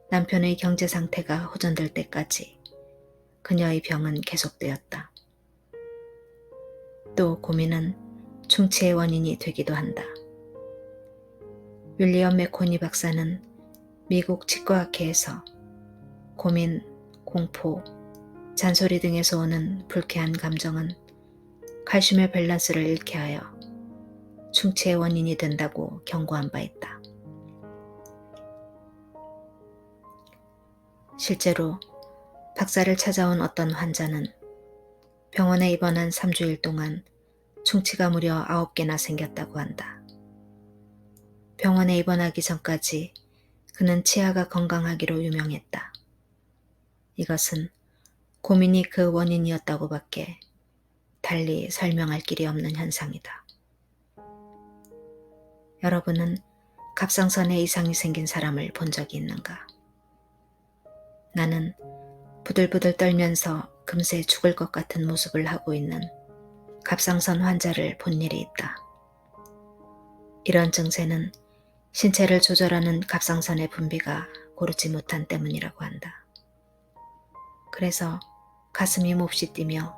[SPEAKER 1] 남편의 경제 상태가 호전될 때까지 그녀의 병은 계속되었다. 또 고민은 충치의 원인이 되기도 한다. 윌리엄 맥코니 박사는 미국 치과학회에서 고민, 공포, 잔소리 등에서 오는 불쾌한 감정은 칼슘의 밸런스를 잃게 하여 충치의 원인이 된다고 경고한 바 있다. 실제로 박사를 찾아온 어떤 환자는 병원에 입원한 3주일 동안 충치가 무려 9개나 생겼다고 한다. 병원에 입원하기 전까지 그는 치아가 건강하기로 유명했다. 이것은 고민이 그 원인이었다고 밖에 달리 설명할 길이 없는 현상이다. 여러분은 갑상선에 이상이 생긴 사람을 본 적이 있는가? 나는 부들부들 떨면서 금세 죽을 것 같은 모습을 하고 있는 갑상선 환자를 본 일이 있다. 이런 증세는 신체를 조절하는 갑상선의 분비가 고르지 못한 때문이라고 한다. 그래서 가슴이 몹시 뛰며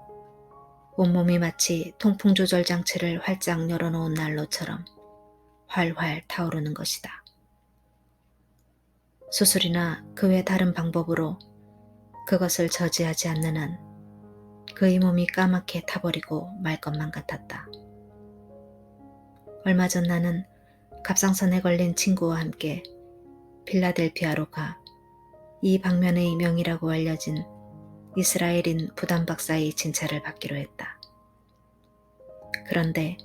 [SPEAKER 1] 온몸이 마치 통풍 조절 장치를 활짝 열어놓은 난로처럼 활활 타오르는 것이다. 수술이나 그 외 다른 방법으로 그것을 저지하지 않는 한 그의 몸이 까맣게 타버리고 말 것만 같았다. 얼마 전 나는 갑상선에 걸린 친구와 함께 필라델피아로 가 이 방면의 명이라고 알려진 이스라엘인 부담 박사의 진찰을 받기로 했다. 그런데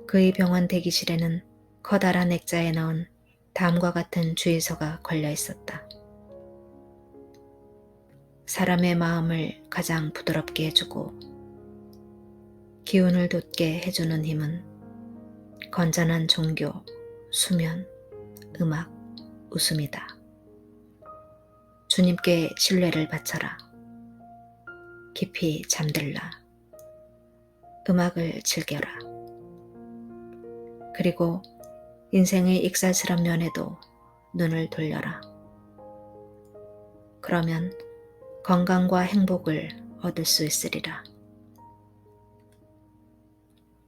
[SPEAKER 1] 그의 병원 대기실에는 커다란 액자에 넣은 다음과 같은 주의서가 걸려 있었다. 사람의 마음을 가장 부드럽게 해주고 기운을 돋게 해주는 힘은 건전한 종교, 수면, 음악, 웃음이다. 주님께 신뢰를 바쳐라. 깊이 잠들라. 음악을 즐겨라. 그리고 인생의 익살스런 면에도 눈을 돌려라. 그러면 건강과 행복을 얻을 수 있으리라.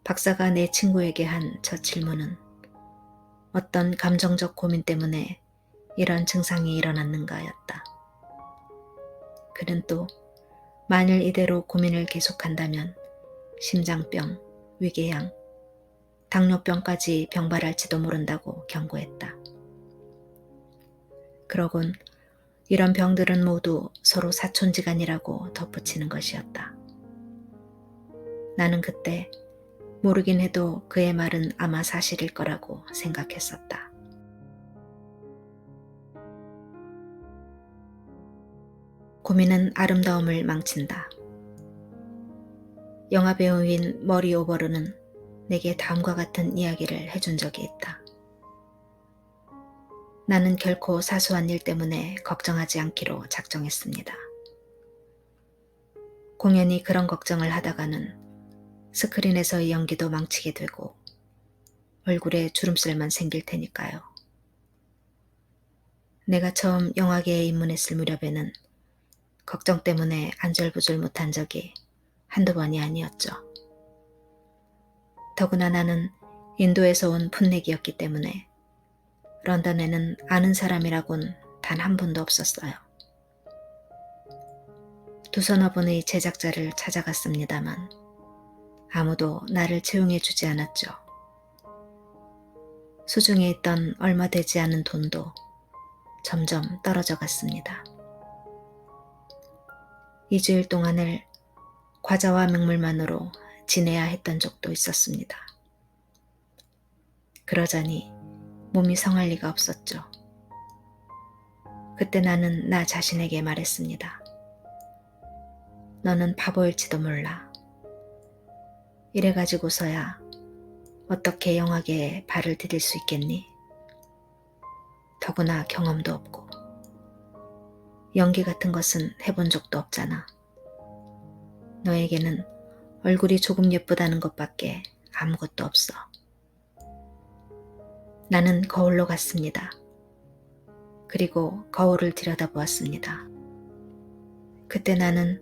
[SPEAKER 1] 박사가 내 친구에게 한 첫 질문은 어떤 감정적 고민 때문에 이런 증상이 일어났는가였다. 그는 또 만일 이대로 고민을 계속한다면 심장병, 위궤양, 당뇨병까지 병발할지도 모른다고 경고했다. 그러곤 이런 병들은 모두 서로 사촌지간이라고 덧붙이는 것이었다. 나는 그때 모르긴 해도 그의 말은 아마 사실일 거라고 생각했었다. 고민은 아름다움을 망친다. 영화배우인 머리 오버르는 내게 다음과 같은 이야기를 해준 적이 있다. 나는 결코 사소한 일 때문에 걱정하지 않기로 작정했습니다. 공연히 그런 걱정을 하다가는 스크린에서의 연기도 망치게 되고 얼굴에 주름살만 생길 테니까요. 내가 처음 영화계에 입문했을 무렵에는 걱정 때문에 안절부절 못한 적이 한두 번이 아니었죠. 더구나 나는 인도에서 온 풋내기였기 때문에 런던에는 아는 사람이라곤 단 한 분도 없었어요. 두서너 분의 제작자를 찾아갔습니다만 아무도 나를 채용해 주지 않았죠. 수중에 있던 얼마 되지 않은 돈도 점점 떨어져 갔습니다. 2주일 동안을 과자와 맹물만으로 지내야 했던 적도 있었습니다. 그러자니 몸이 성할 리가 없었죠. 그때 나는 나 자신에게 말했습니다. 너는 바보일지도 몰라. 이래가지고서야 어떻게 영화계에 발을 디딜 수 있겠니? 더구나 경험도 없고 연기 같은 것은 해본 적도 없잖아. 너에게는 얼굴이 조금 예쁘다는 것밖에 아무것도 없어. 나는 거울로 갔습니다. 그리고 거울을 들여다보았습니다. 그때 나는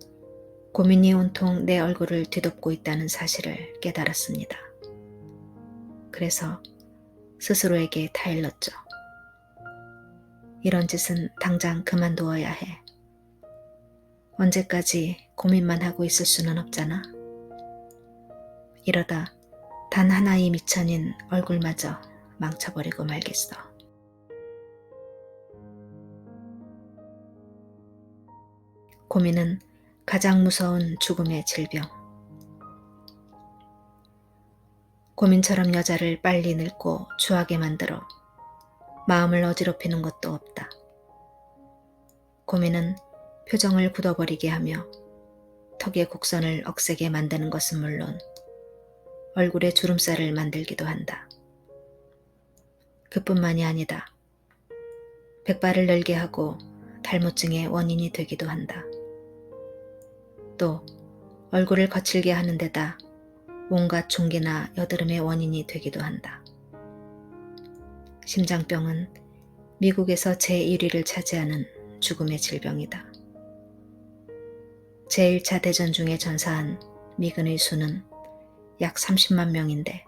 [SPEAKER 1] 고민이 온통 내 얼굴을 뒤덮고 있다는 사실을 깨달았습니다. 그래서 스스로에게 타일렀죠. 이런 짓은 당장 그만두어야 해. 언제까지 고민만 하고 있을 수는 없잖아. 이러다 단 하나의 미천인 얼굴마저 망쳐버리고 말겠어. 고민은 가장 무서운 죽음의 질병. 고민처럼 여자를 빨리 늙고 추하게 만들어 마음을 어지럽히는 것도 없다. 고민은 표정을 굳어버리게 하며 턱의 곡선을 억세게 만드는 것은 물론 얼굴에 주름살을 만들기도 한다. 그뿐만이 아니다. 백발을 늘게 하고 탈모증의 원인이 되기도 한다. 또 얼굴을 거칠게 하는 데다 온갖 종기나 여드름의 원인이 되기도 한다. 심장병은 미국에서 제1위를 차지하는 죽음의 질병이다. 제1차 대전 중에 전사한 미군의 수는 약 30만 명인데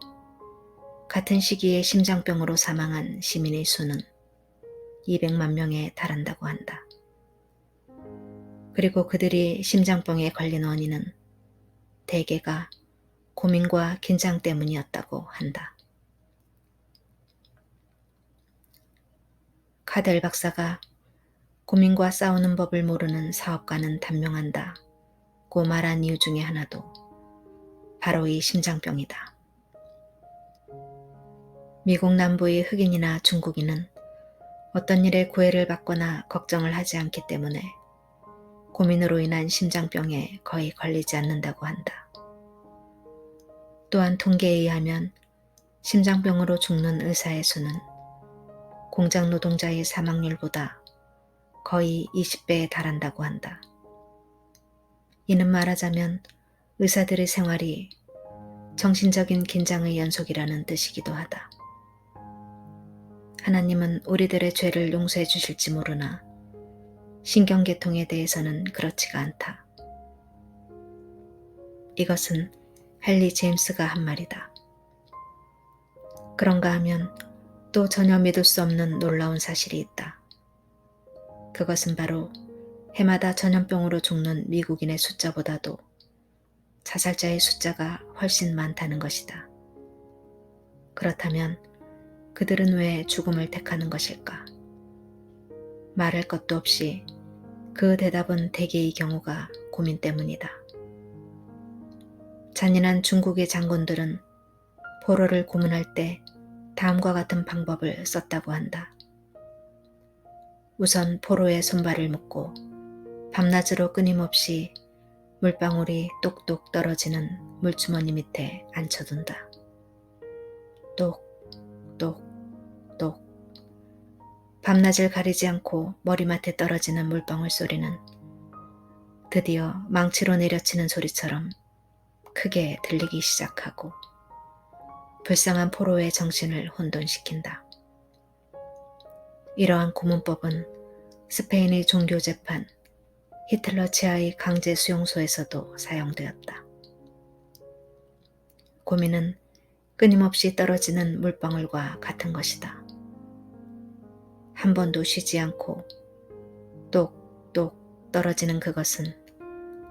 [SPEAKER 1] 같은 시기에 심장병으로 사망한 시민의 수는 200만 명에 달한다고 한다. 그리고 그들이 심장병에 걸린 원인은 대개가 고민과 긴장 때문이었다고 한다. 카델 박사가 고민과 싸우는 법을 모르는 사업가는 단명한다 고 말한 이유 중에 하나도 바로 이 심장병이다. 미국 남부의 흑인이나 중국인은 어떤 일에 구애를 받거나 걱정을 하지 않기 때문에 고민으로 인한 심장병에 거의 걸리지 않는다고 한다. 또한 통계에 의하면 심장병으로 죽는 의사의 수는 공장 노동자의 사망률보다 거의 20배에 달한다고 한다. 이는 말하자면 의사들의 생활이 정신적인 긴장의 연속이라는 뜻이기도 하다. 하나님은 우리들의 죄를 용서해 주실지 모르나 신경계통에 대해서는 그렇지가 않다. 이것은 헨리 제임스가 한 말이다. 그런가 하면 또 전혀 믿을 수 없는 놀라운 사실이 있다. 그것은 바로 해마다 전염병으로 죽는 미국인의 숫자보다도 자살자의 숫자가 훨씬 많다는 것이다. 그렇다면 그들은 왜 죽음을 택하는 것일까? 말할 것도 없이 그 대답은 대개의 경우가 고민 때문이다. 잔인한 중국의 장군들은 포로를 고문할 때 다음과 같은 방법을 썼다고 한다. 우선 포로의 손발을 묶고 밤낮으로 끊임없이 물방울이 똑똑 떨어지는 물주머니 밑에 앉혀둔다. 똑, 똑, 똑. 밤낮을 가리지 않고 머리맡에 떨어지는 물방울 소리는 드디어 망치로 내려치는 소리처럼 크게 들리기 시작하고 불쌍한 포로의 정신을 혼돈시킨다. 이러한 고문법은 스페인의 종교재판 히틀러 치하의 강제 수용소에서도 사용되었다. 고민은 끊임없이 떨어지는 물방울과 같은 것이다. 한 번도 쉬지 않고 똑똑 떨어지는 그것은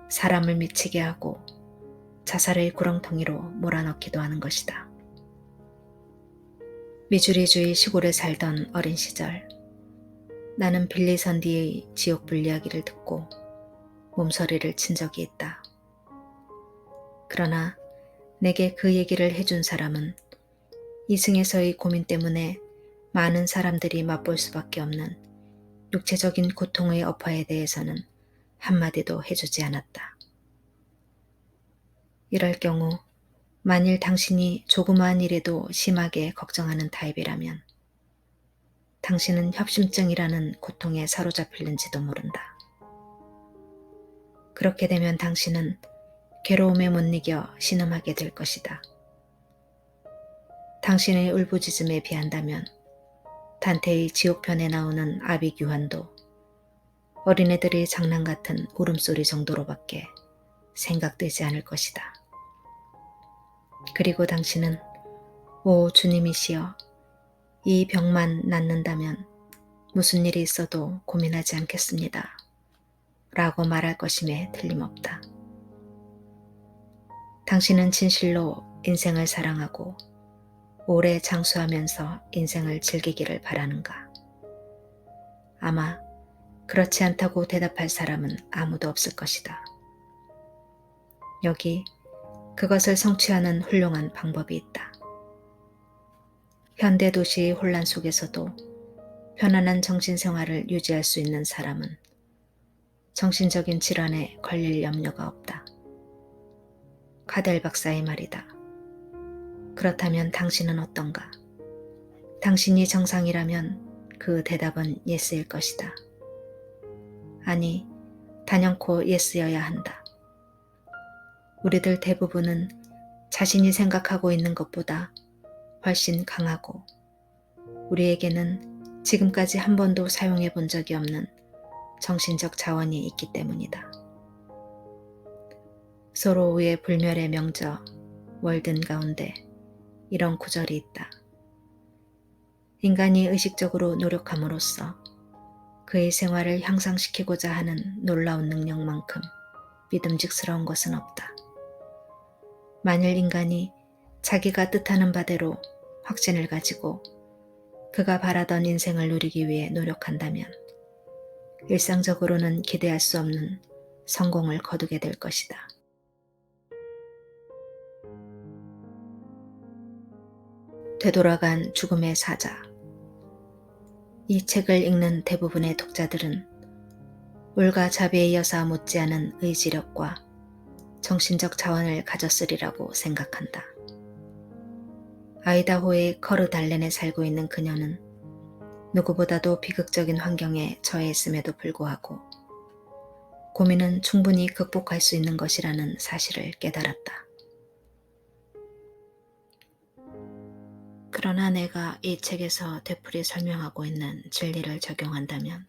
[SPEAKER 1] 사람을 미치게 하고 자살의 구렁텅이로 몰아넣기도 하는 것이다. 미주리주의 시골에 살던 어린 시절, 나는 빌리 선디의 지옥불 이야기를 듣고 몸서리를 친 적이 있다. 그러나 내게 그 얘기를 해준 사람은 이승에서의 고민 때문에 많은 사람들이 맛볼 수밖에 없는 육체적인 고통의 여파에 대해서는 한마디도 해주지 않았다. 이럴 경우 만일 당신이 조그마한 일에도 심하게 걱정하는 타입이라면 당신은 협심증이라는 고통에 사로잡힐는지도 모른다. 그렇게 되면 당신은 괴로움에 못 이겨 신음하게 될 것이다. 당신의 울부짖음에 비한다면 단테의 지옥편에 나오는 아비규환도 어린애들의 장난 같은 울음소리 정도로밖에 생각되지 않을 것이다. 그리고 당신은 오 주님이시여, 이 병만 낫는다면 무슨 일이 있어도 고민하지 않겠습니다. 라고 말할 것임에 틀림없다. 당신은 진실로 인생을 사랑하고 오래 장수하면서 인생을 즐기기를 바라는가? 아마 그렇지 않다고 대답할 사람은 아무도 없을 것이다. 여기 그것을 성취하는 훌륭한 방법이 있다. 현대 도시의 혼란 속에서도 편안한 정신생활을 유지할 수 있는 사람은 정신적인 질환에 걸릴 염려가 없다. 카델 박사의 말이다. 그렇다면 당신은 어떤가? 당신이 정상이라면 그 대답은 예스일 것이다. 아니, 단연코 예스여야 한다. 우리들 대부분은 자신이 생각하고 있는 것보다 훨씬 강하고 우리에게는 지금까지 한 번도 사용해 본 적이 없는 정신적 자원이 있기 때문이다. 소로우의 불멸의 명저 월든 가운데 이런 구절이 있다. 인간이 의식적으로 노력함으로써 그의 생활을 향상시키고자 하는 놀라운 능력만큼 믿음직스러운 것은 없다. 만일 인간이 자기가 뜻하는 바대로 확신을 가지고 그가 바라던 인생을 누리기 위해 노력한다면 일상적으로는 기대할 수 없는 성공을 거두게 될 것이다. 되돌아간 죽음의 사자. 이 책을 읽는 대부분의 독자들은 울과 자비에 이어서 못지않은 의지력과 정신적 자원을 가졌으리라고 생각한다. 아이다호의 커르 달렌에 살고 있는 그녀는 누구보다도 비극적인 환경에 처해있음에도 불구하고 고민은 충분히 극복할 수 있는 것이라는 사실을 깨달았다. 그러나 내가 이 책에서 되풀이 설명하고 있는 진리를 적용한다면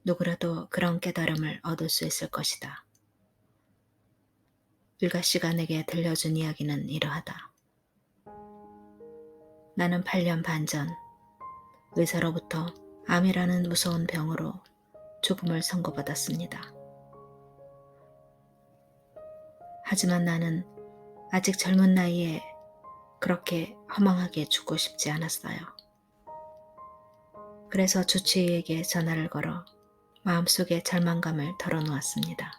[SPEAKER 1] 누구라도 그런 깨달음을 얻을 수 있을 것이다. 윌가 씨가 내게 들려준 이야기는 이러하다. 나는 8년 반 전 의사로부터 암이라는 무서운 병으로 죽음을 선고받았습니다. 하지만 나는 아직 젊은 나이에 그렇게 허망하게 죽고 싶지 않았어요. 그래서 주치의에게 전화를 걸어 마음속의 절망감을 털어놓았습니다.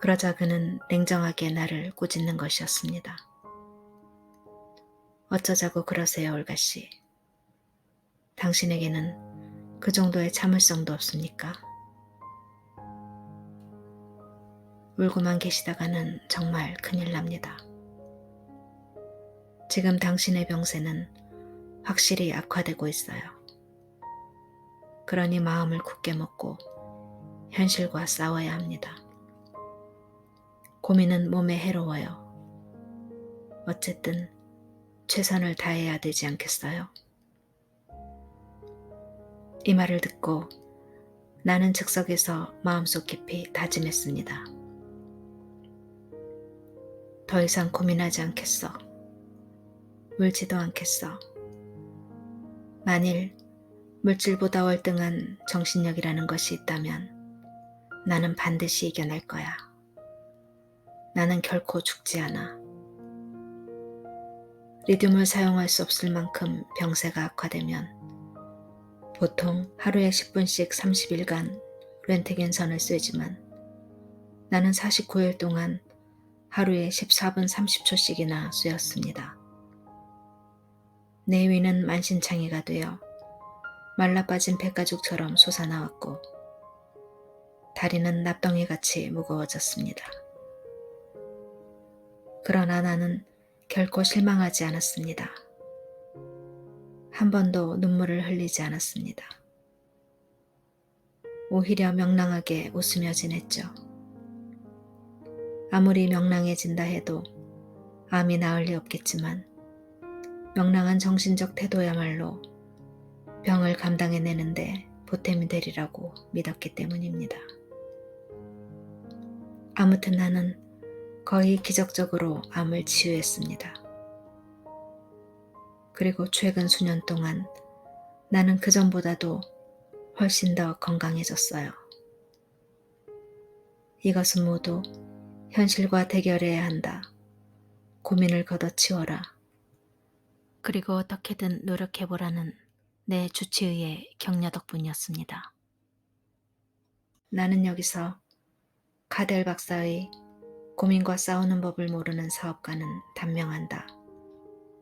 [SPEAKER 1] 그러자 그는 냉정하게 나를 꾸짖는 것이었습니다. 어쩌자고 그러세요, 올가 씨. 당신에게는 그 정도의 참을성도 없습니까? 울고만 계시다가는 정말 큰일 납니다. 지금 당신의 병세는 확실히 악화되고 있어요. 그러니 마음을 굳게 먹고 현실과 싸워야 합니다. 고민은 몸에 해로워요. 어쨌든 최선을 다해야 되지 않겠어요? 이 말을 듣고 나는 즉석에서 마음속 깊이 다짐했습니다. 더 이상 고민하지 않겠어. 울지도 않겠어. 만일 물질보다 월등한 정신력이라는 것이 있다면 나는 반드시 이겨낼 거야. 나는 결코 죽지 않아. 리듐을 사용할 수 없을 만큼 병세가 악화되면 보통 하루에 10분씩 30일간 렌트겐선을 쐬지만 나는 49일 동안 하루에 14분 30초씩이나 쐬었습니다. 내 위는 만신창이가 되어 말라빠진 백가죽처럼 솟아나왔고 다리는 납덩이같이 무거워졌습니다. 그러나 나는 결코 실망하지 않았습니다. 한 번도 눈물을 흘리지 않았습니다. 오히려 명랑하게 웃으며 지냈죠. 아무리 명랑해진다 해도 암이 나을 리 없겠지만 명랑한 정신적 태도야말로 병을 감당해내는데 보탬이 되리라고 믿었기 때문입니다. 아무튼 나는 거의 기적적으로 암을 치유했습니다. 그리고 최근 수년 동안 나는 그전보다도 훨씬 더 건강해졌어요. 이것은 모두 현실과 대결해야 한다. 고민을 걷어치워라. 그리고 어떻게든 노력해보라는 내 주치의의 격려 덕분이었습니다. 나는 여기서 카델 박사의 고민과 싸우는 법을 모르는 사업가는 단명한다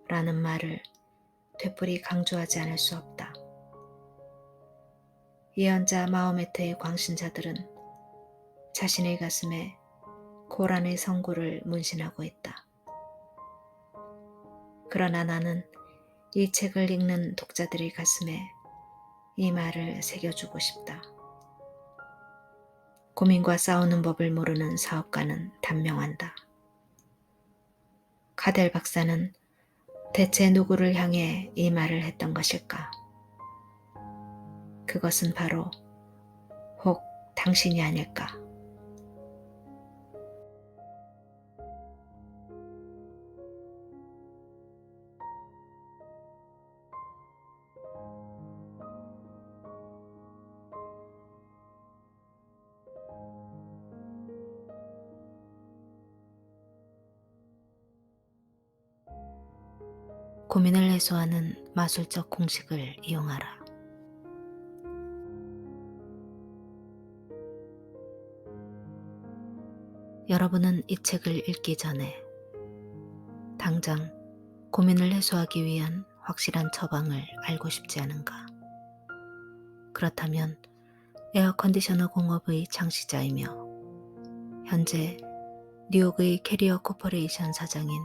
[SPEAKER 1] 라는 말을 되풀이 강조하지 않을 수 없다. 예언자 마호메트의 광신자들은 자신의 가슴에 코란의 성구를 문신하고 있다. 그러나 나는 이 책을 읽는 독자들의 가슴에 이 말을 새겨주고 싶다. 고민과 싸우는 법을 모르는 사업가는 단명한다. 카델 박사는 대체 누구를 향해 이 말을 했던 것일까? 그것은 바로 혹 당신이 아닐까? 고민을 해소하는 마술적 공식을 이용하라. 여러분은 이 책을 읽기 전에 당장 고민을 해소하기 위한 확실한 처방을 알고 싶지 않은가? 그렇다면 에어컨디셔너 공업의 창시자이며 현재 뉴욕의 캐리어 코퍼레이션 사장인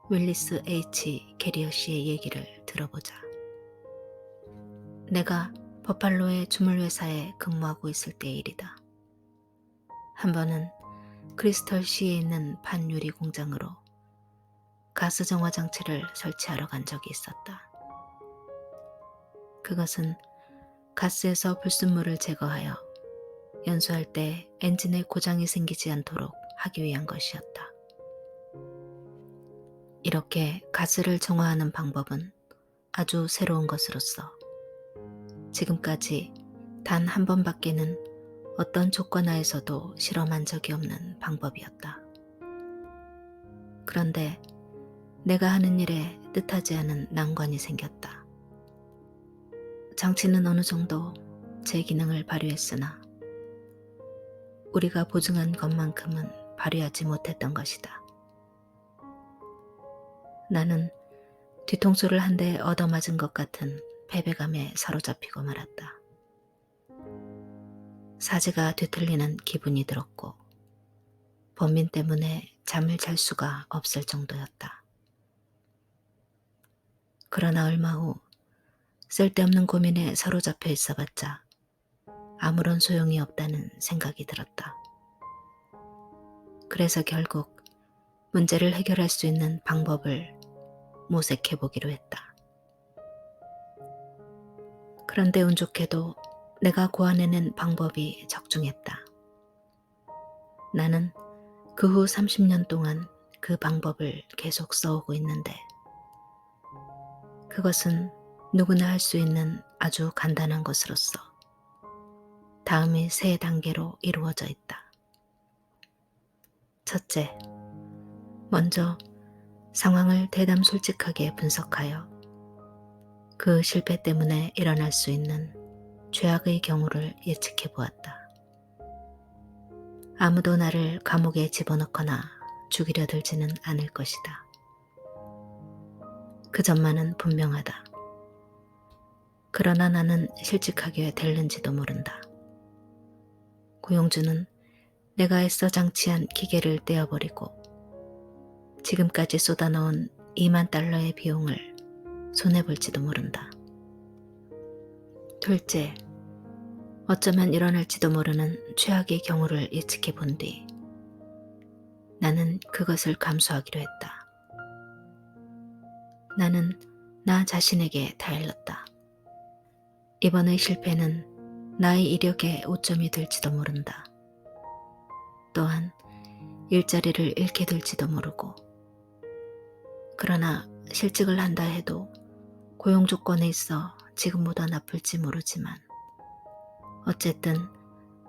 [SPEAKER 1] 윌리스 H. 캐리어 씨의 얘기를 들어보자. 내가 버팔로의 주물회사에 근무하고 있을 때의 일이다. 한 번은 크리스털 시에 있는 판유리 공장으로 가스 정화 장치를 설치하러 간 적이 있었다. 그것은 가스에서 불순물을 제거하여 연소할 때 엔진에 고장이 생기지 않도록 하기 위한 것이었다. 이렇게 가스를 정화하는 방법은 아주 새로운 것으로서 지금까지 단 한 번밖에는 어떤 조건 하에서도 실험한 적이 없는 방법이었다. 그런데 내가 하는 일에 뜻하지 않은 난관이 생겼다. 장치는 어느 정도 제 기능을 발휘했으나 우리가 보증한 것만큼은 발휘하지 못했던 것이다. 나는 뒤통수를 한 대 얻어맞은 것 같은 패배감에 사로잡히고 말았다. 사지가 뒤틀리는 기분이 들었고 번민 때문에 잠을 잘 수가 없을 정도였다. 그러나 얼마 후 쓸데없는 고민에 사로잡혀 있어봤자 아무런 소용이 없다는 생각이 들었다. 그래서 결국 문제를 해결할 수 있는 방법을 모색해보기로 했다. 그런데 운 좋게도 내가 고안해낸 방법이 적중했다. 나는 그 후 30년 동안 그 방법을 계속 써오고 있는데 그것은 누구나 할 수 있는 아주 간단한 것으로서 다음의 세 단계로 이루어져 있다. 첫째, 먼저 상황을 대담 솔직하게 분석하여 그 실패 때문에 일어날 수 있는 죄악의 경우를 예측해 보았다. 아무도 나를 감옥에 집어넣거나 죽이려 들지는 않을 것이다. 그 점만은 분명하다. 그러나 나는 실직하게 될는지도 모른다. 고용주는 내가 애써 장치한 기계를 떼어버리고 지금까지 쏟아넣은 2만 달러의 비용을 손해볼지도 모른다. 둘째, 어쩌면 일어날지도 모르는 최악의 경우를 예측해 본 뒤 나는 그것을 감수하기로 했다. 나는 나 자신에게 다일렀다. 이번의 실패는 나의 이력에 오점이 될지도 모른다. 또한 일자리를 잃게 될지도 모르고, 그러나 실직을 한다 해도 고용 조건에 있어 지금보다 나쁠지 모르지만 어쨌든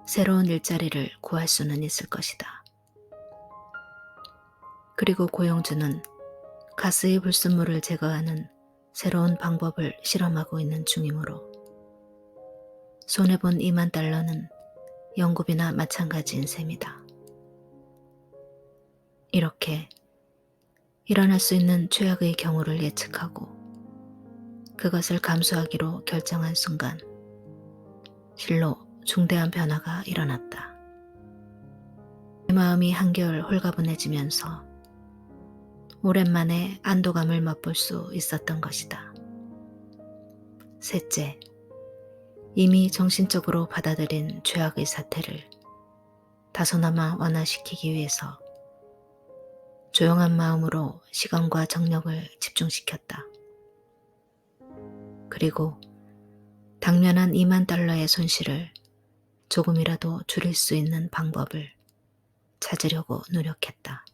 [SPEAKER 1] 새로운 일자리를 구할 수는 있을 것이다. 그리고 고용주는 가스의 불순물을 제거하는 새로운 방법을 실험하고 있는 중이므로 손해본 2만 달러는 연구비나 마찬가지인 셈이다. 이렇게 일어날 수 있는 최악의 경우를 예측하고 그것을 감수하기로 결정한 순간 실로 중대한 변화가 일어났다. 내 마음이 한결 홀가분해지면서 오랜만에 안도감을 맛볼 수 있었던 것이다. 셋째, 이미 정신적으로 받아들인 죄악의 사태를 다소나마 완화시키기 위해서 조용한 마음으로 시간과 정력을 집중시켰다. 그리고 당면한 2만 달러의 손실을 조금이라도 줄일 수 있는 방법을 찾으려고 노력했다.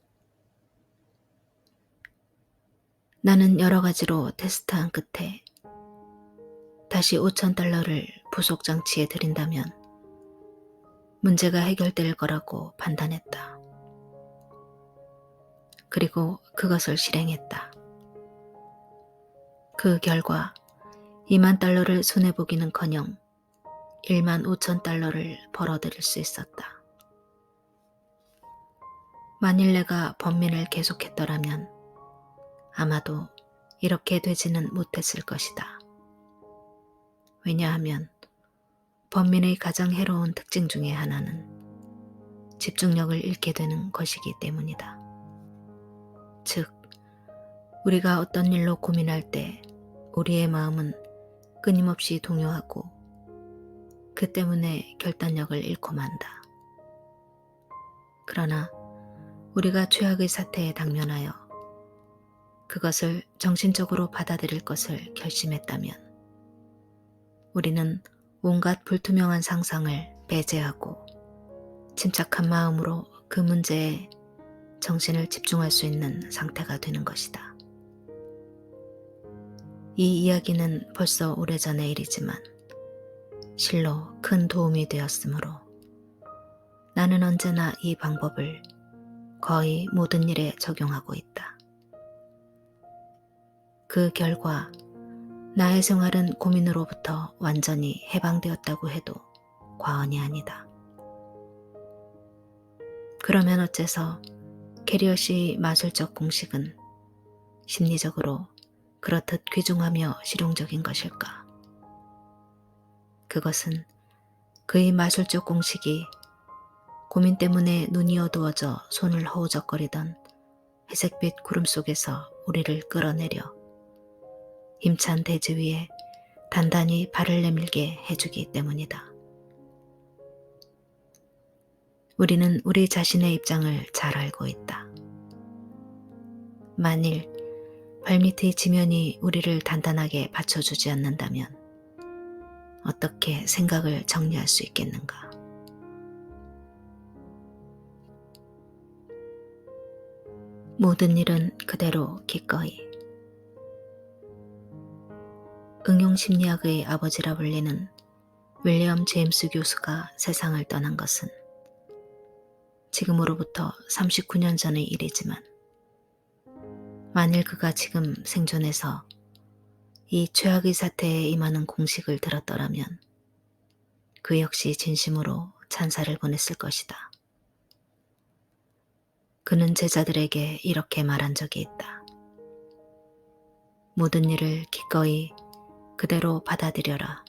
[SPEAKER 1] 나는 여러 가지로 테스트한 끝에 다시 5천 달러를 부속 장치에 들인다면 문제가 해결될 거라고 판단했다. 그리고 그것을 실행했다. 그 결과 2만 달러를 손해보기는커녕 1만 5천 달러를 벌어들일 수 있었다. 만일 내가 번민을 계속했더라면 아마도 이렇게 되지는 못했을 것이다. 왜냐하면 번민의 가장 해로운 특징 중에 하나는 집중력을 잃게 되는 것이기 때문이다. 즉, 우리가 어떤 일로 고민할 때 우리의 마음은 끊임없이 동요하고 그 때문에 결단력을 잃고 만다. 그러나 우리가 최악의 사태에 당면하여 그것을 정신적으로 받아들일 것을 결심했다면 우리는 온갖 불투명한 상상을 배제하고 침착한 마음으로 그 문제에 정신을 집중할 수 있는 상태가 되는 것이다. 이 이야기는 벌써 오래전의 일이지만 실로 큰 도움이 되었으므로 나는 언제나 이 방법을 거의 모든 일에 적용하고 있다. 그 결과 나의 생활은 고민으로부터 완전히 해방되었다고 해도 과언이 아니다. 그러면 어째서 캐리어시의 마술적 공식은 심리적으로 그렇듯 귀중하며 실용적인 것일까? 그것은 그의 마술적 공식이 고민 때문에 눈이 어두워져 손을 허우적거리던 회색빛 구름 속에서 우리를 끌어내려 힘찬 대지 위에 단단히 발을 내밀게 해주기 때문이다. 우리는 우리 자신의 입장을 잘 알고 있다. 만일 발밑의 지면이 우리를 단단하게 받쳐주지 않는다면 어떻게 생각을 정리할 수 있겠는가? 모든 일은 그대로 기꺼이. 응용심리학의 아버지라 불리는 윌리엄 제임스 교수가 세상을 떠난 것은 지금으로부터 39년 전의 일이지만 만일 그가 지금 생존해서 이 최악의 사태에 임하는 공식을 들었더라면 그 역시 진심으로 찬사를 보냈을 것이다. 그는 제자들에게 이렇게 말한 적이 있다. 모든 일을 기꺼이 그대로 받아들여라.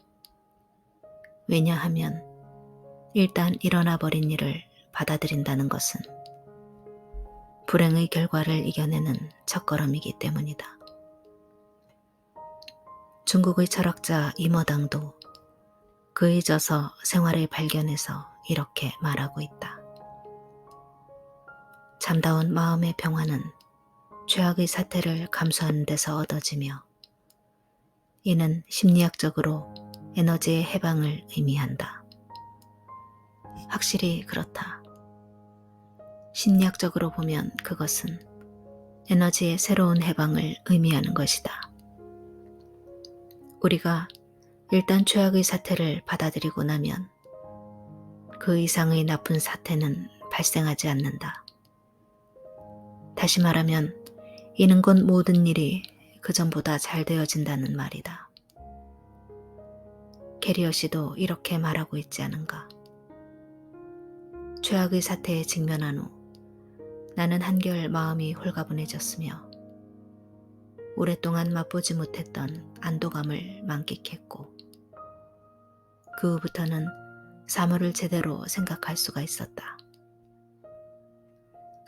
[SPEAKER 1] 왜냐하면 일단 일어나 버린 일을 받아들인다는 것은 불행의 결과를 이겨내는 첫걸음이기 때문이다. 중국의 철학자 이머당도 그에 져서 생활을 발견해서 이렇게 말하고 있다. 참다운 마음의 평화는 죄악의 사태를 감수하는 데서 얻어지며 이는 심리학적으로 에너지의 해방을 의미한다. 확실히 그렇다. 심리학적으로 보면 그것은 에너지의 새로운 해방을 의미하는 것이다. 우리가 일단 죄악의 사태를 받아들이고 나면 그 이상의 나쁜 사태는 발생하지 않는다. 다시 말하면 이는 곧 모든 일이 그전보다 잘 되어진다는 말이다. 캐리어 씨도 이렇게 말하고 있지 않은가? 죄악의 사태에 직면한 후 나는 한결 마음이 홀가분해졌으며 오랫동안 맛보지 못했던 안도감을 만끽했고 그 후부터는 사물을 제대로 생각할 수가 있었다.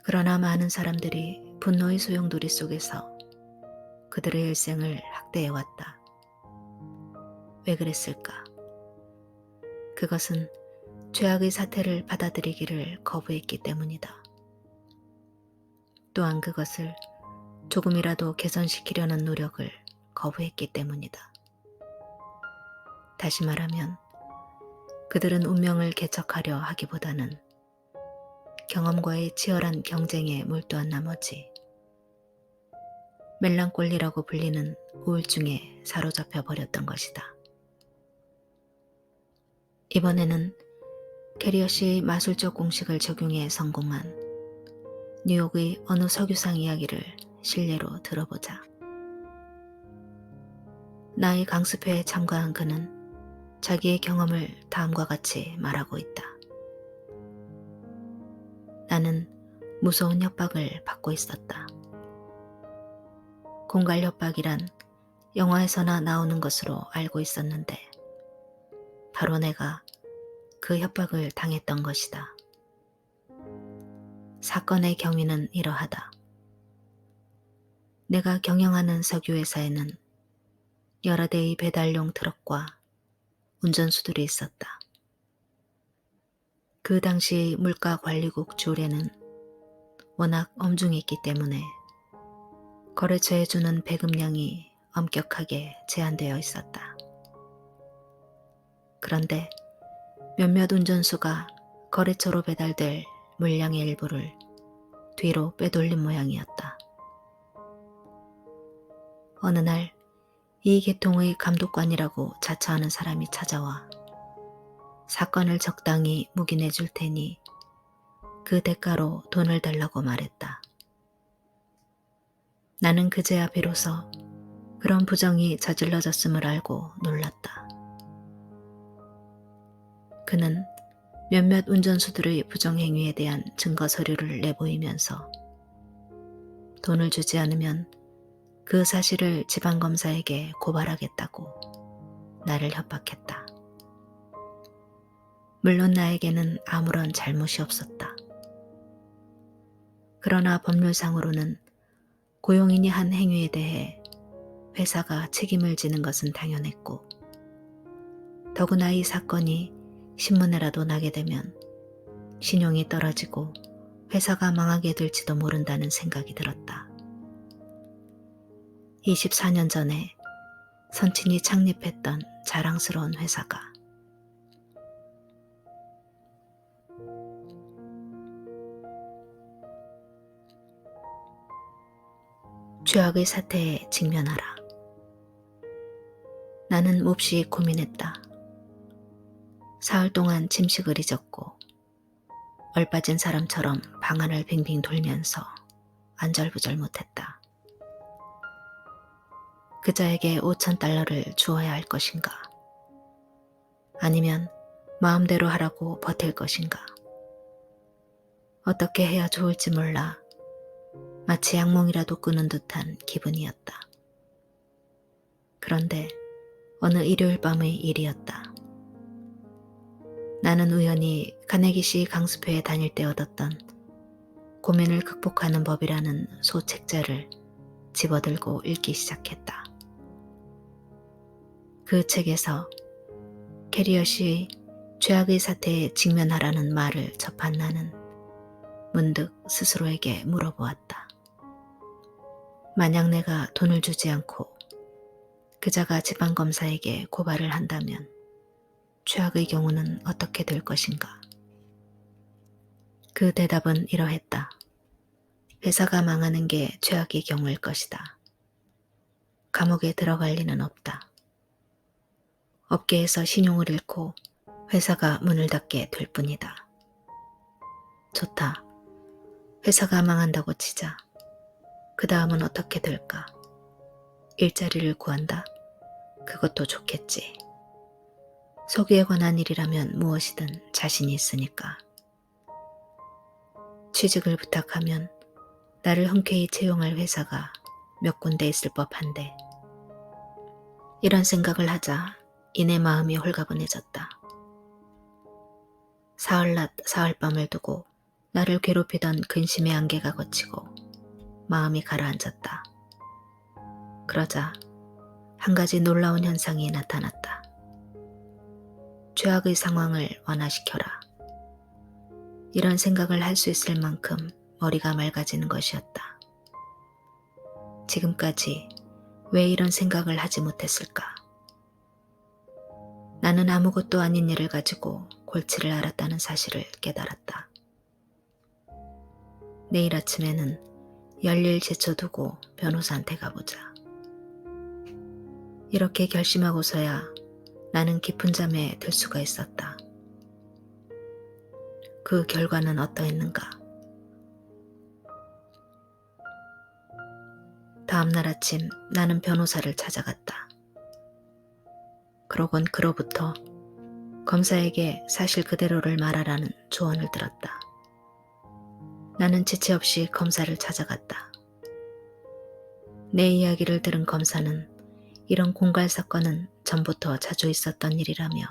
[SPEAKER 1] 그러나 많은 사람들이 분노의 소용돌이 속에서 그들의 일생을 학대해왔다. 왜 그랬을까? 그것은 죄악의 사태를 받아들이기를 거부했기 때문이다. 또한 그것을 조금이라도 개선시키려는 노력을 거부했기 때문이다. 다시 말하면 그들은 운명을 개척하려 하기보다는 경험과의 치열한 경쟁에 몰두한 나머지 멜랑꼴리라고 불리는 우울증에 사로잡혀 버렸던 것이다. 이번에는 캐리어 씨의 마술적 공식을 적용해 성공한 뉴욕의 어느 석유상 이야기를 실례로 들어보자. 나의 강습회에 참가한 그는 자기의 경험을 다음과 같이 말하고 있다. 나는 무서운 협박을 받고 있었다. 공갈 협박이란 영화에서나 나오는 것으로 알고 있었는데 바로 내가 그 협박을 당했던 것이다. 사건의 경위는 이러하다. 내가 경영하는 석유회사에는 여러 대의 배달용 트럭과 운전수들이 있었다. 그 당시 물가관리국 조례는 워낙 엄중했기 때문에 거래처에 주는 배급량이 엄격하게 제한되어 있었다. 그런데 몇몇 운전수가 거래처로 배달될 물량의 일부를 뒤로 빼돌린 모양이었다. 어느 날 이 계통의 감독관이라고 자처하는 사람이 찾아와 사건을 적당히 묵인해 줄 테니 그 대가로 돈을 달라고 말했다. 나는 그제야 비로소 그런 부정이 저질러졌음을 알고 놀랐다. 그는 몇몇 운전수들의 부정행위에 대한 증거 서류를 내보이면서 돈을 주지 않으면 그 사실을 지방검사에게 고발하겠다고 나를 협박했다. 물론 나에게는 아무런 잘못이 없었다. 그러나 법률상으로는 고용인이 한 행위에 대해 회사가 책임을 지는 것은 당연했고 더구나 이 사건이 신문에라도 나게 되면 신용이 떨어지고 회사가 망하게 될지도 모른다는 생각이 들었다. 24년 전에 선친이 창립했던 자랑스러운 회사가 죄악의 사태에 직면하라. 나는 몹시 고민했다. 사흘 동안 침식을 잊었고 얼빠진 사람처럼 방 안을 빙빙 돌면서 안절부절 못했다. 그자에게 5,000달러를 주어야 할 것인가? 아니면 마음대로 하라고 버틸 것인가? 어떻게 해야 좋을지 몰라 마치 악몽이라도 꾸는 듯한 기분이었다. 그런데 어느 일요일 밤의 일이었다. 나는 우연히 카네기 씨 강습회에 다닐 때 얻었던 고민을 극복하는 법이라는 소책자를 집어들고 읽기 시작했다. 그 책에서 캐리어 씨의 죄악의 사태에 직면하라는 말을 접한 나는 문득 스스로에게 물어보았다. 만약 내가 돈을 주지 않고 그자가 지방검사에게 고발을 한다면 최악의 경우는 어떻게 될 것인가? 그 대답은 이러했다. 회사가 망하는 게 최악의 경우일 것이다. 감옥에 들어갈 리는 없다. 업계에서 신용을 잃고 회사가 문을 닫게 될 뿐이다. 좋다. 회사가 망한다고 치자. 그 다음은 어떻게 될까? 일자리를 구한다? 그것도 좋겠지. 소기에 관한 일이라면 무엇이든 자신이 있으니까. 취직을 부탁하면 나를 흔쾌히 채용할 회사가 몇 군데 있을 법한데. 이런 생각을 하자 이내 마음이 홀가분해졌다. 사흘낮 사흘밤을 두고 나를 괴롭히던 근심의 안개가 걷히고 마음이 가라앉았다. 그러자 한 가지 놀라운 현상이 나타났다. 최악의 상황을 완화시켜라. 이런 생각을 할 수 있을 만큼 머리가 맑아지는 것이었다. 지금까지 왜 이런 생각을 하지 못했을까? 나는 아무것도 아닌 일을 가지고 골치를 앓았다는 사실을 깨달았다. 내일 아침에는 열일 제쳐두고 변호사한테 가보자. 이렇게 결심하고서야 나는 깊은 잠에 들 수가 있었다. 그 결과는 어떠했는가? 다음날 아침 나는 변호사를 찾아갔다. 그러곤 그로부터 검사에게 사실 그대로를 말하라는 조언을 들었다. 나는 지체 없이 검사를 찾아갔다. 내 이야기를 들은 검사는 이런 공갈 사건은 전부터 자주 있었던 일이라며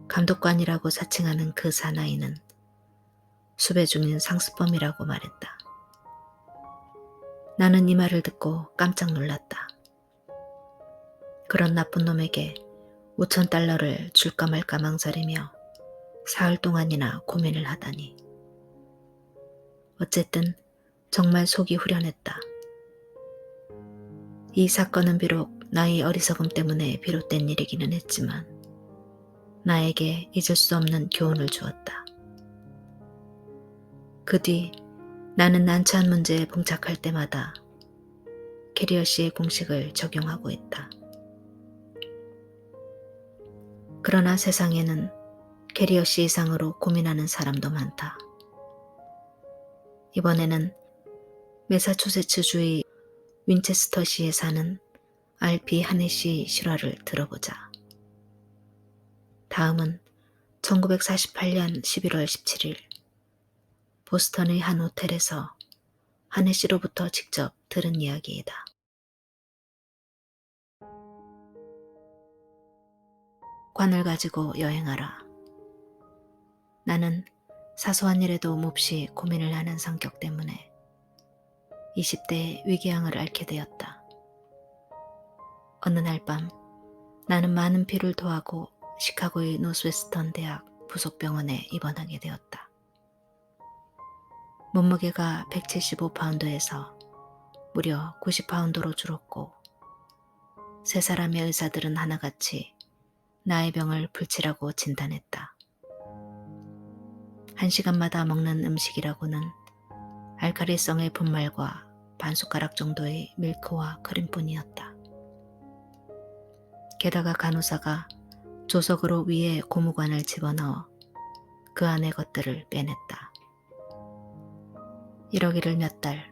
[SPEAKER 1] 감독관이라고 사칭하는 그 사나이는 수배 중인 상습범이라고 말했다. 나는 이 말을 듣고 깜짝 놀랐다. 그런 나쁜 놈에게 5,000달러를 줄까 말까 망설이며 사흘 동안이나 고민을 하다니. 어쨌든 정말 속이 후련했다. 이 사건은 비록 나의 어리석음 때문에 비롯된 일이기는 했지만 나에게 잊을 수 없는 교훈을 주었다. 그 뒤 나는 난처한 문제에 봉착할 때마다 캐리어 씨의 공식을 적용하고 있다. 그러나 세상에는 캐리어 씨 이상으로 고민하는 사람도 많다. 이번에는 매사추세츠주의 윈체스터시에 사는 RP 하네시 실화를 들어보자. 다음은 1948년 11월 17일 보스턴의 한 호텔에서 하네시로부터 직접 들은 이야기이다. 관을 가지고 여행하라. 나는 사소한 일에도 몹시 고민을 하는 성격 때문에 20대의 위궤양을 앓게 되었다. 어느 날 밤 나는 많은 피를 토하고 시카고의 노스웨스턴 대학 부속병원에 입원하게 되었다. 몸무게가 175파운드에서 무려 90파운드로 줄었고 세 사람의 의사들은 하나같이 나의 병을 불치라고 진단했다. 1시간마다 먹는 음식이라고는 알칼리성의 분말과 반 숟가락 정도의 밀크와 크림뿐이었다. 게다가 간호사가 조석으로 위에 고무관을 집어넣어 그 안의 것들을 빼냈다. 이러기를 몇 달,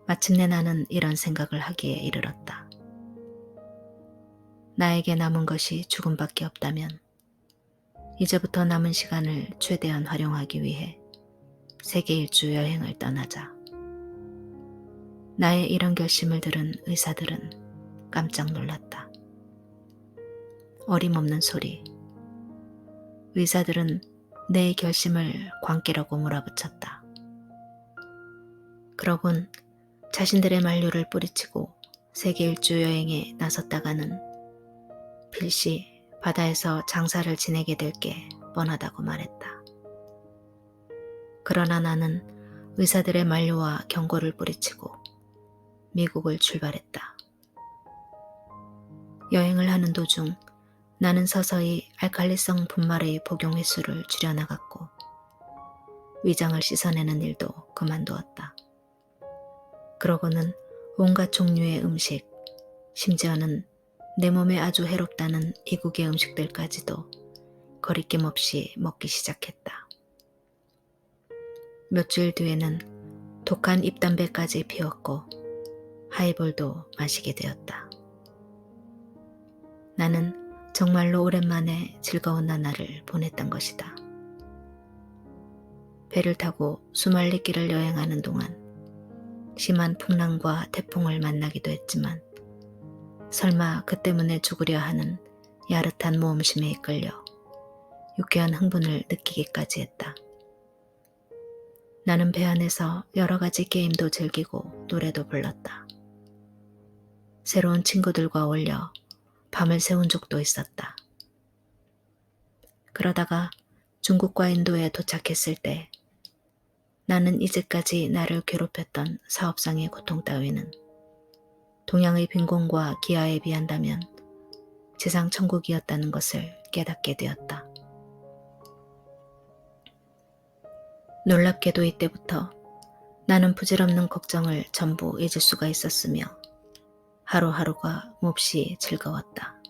[SPEAKER 1] 마침내 나는 이런 생각을 하기에 이르렀다. 나에게 남은 것이 죽음밖에 없다면 이제부터 남은 시간을 최대한 활용하기 위해 세계 일주 여행을 떠나자. 나의 이런 결심을 들은 의사들은 깜짝 놀랐다. 어림없는 소리. 의사들은 내 결심을 광기라고 몰아붙였다. 그러곤 자신들의 만류를 뿌리치고 세계 일주 여행에 나섰다가는 필시 바다에서 장사를 지내게 될 게 뻔하다고 말했다. 그러나 나는 의사들의 만류와 경고를 뿌리치고 미국을 출발했다. 여행을 하는 도중 나는 서서히 알칼리성 분말의 복용 횟수를 줄여나갔고 위장을 씻어내는 일도 그만두었다. 그러고는 온갖 종류의 음식, 심지어는 내 몸에 아주 해롭다는 이국의 음식들까지도 거리낌 없이 먹기 시작했다. 며칠 뒤에는 독한 잎담배까지 피웠고 하이볼도 마시게 되었다. 나는 정말로 오랜만에 즐거운 나날을 보냈던 것이다. 배를 타고 수말리길을 여행하는 동안 심한 풍랑과 태풍을 만나기도 했지만 설마 그 때문에 죽으려 하는 야릇한 모험심에 이끌려 유쾌한 흥분을 느끼기까지 했다. 나는 배 안에서 여러 가지 게임도 즐기고 노래도 불렀다. 새로운 친구들과 어울려 밤을 새운 적도 있었다. 그러다가 중국과 인도에 도착했을 때 나는 이제까지 나를 괴롭혔던 사업상의 고통 따위는 동양의 빈곤과 기아에 비한다면 지상 천국이었다는 것을 깨닫게 되었다. 놀랍게도 이때부터 나는 부질없는 걱정을 전부 잊을 수가 있었으며 하루하루가 몹시 즐거웠다.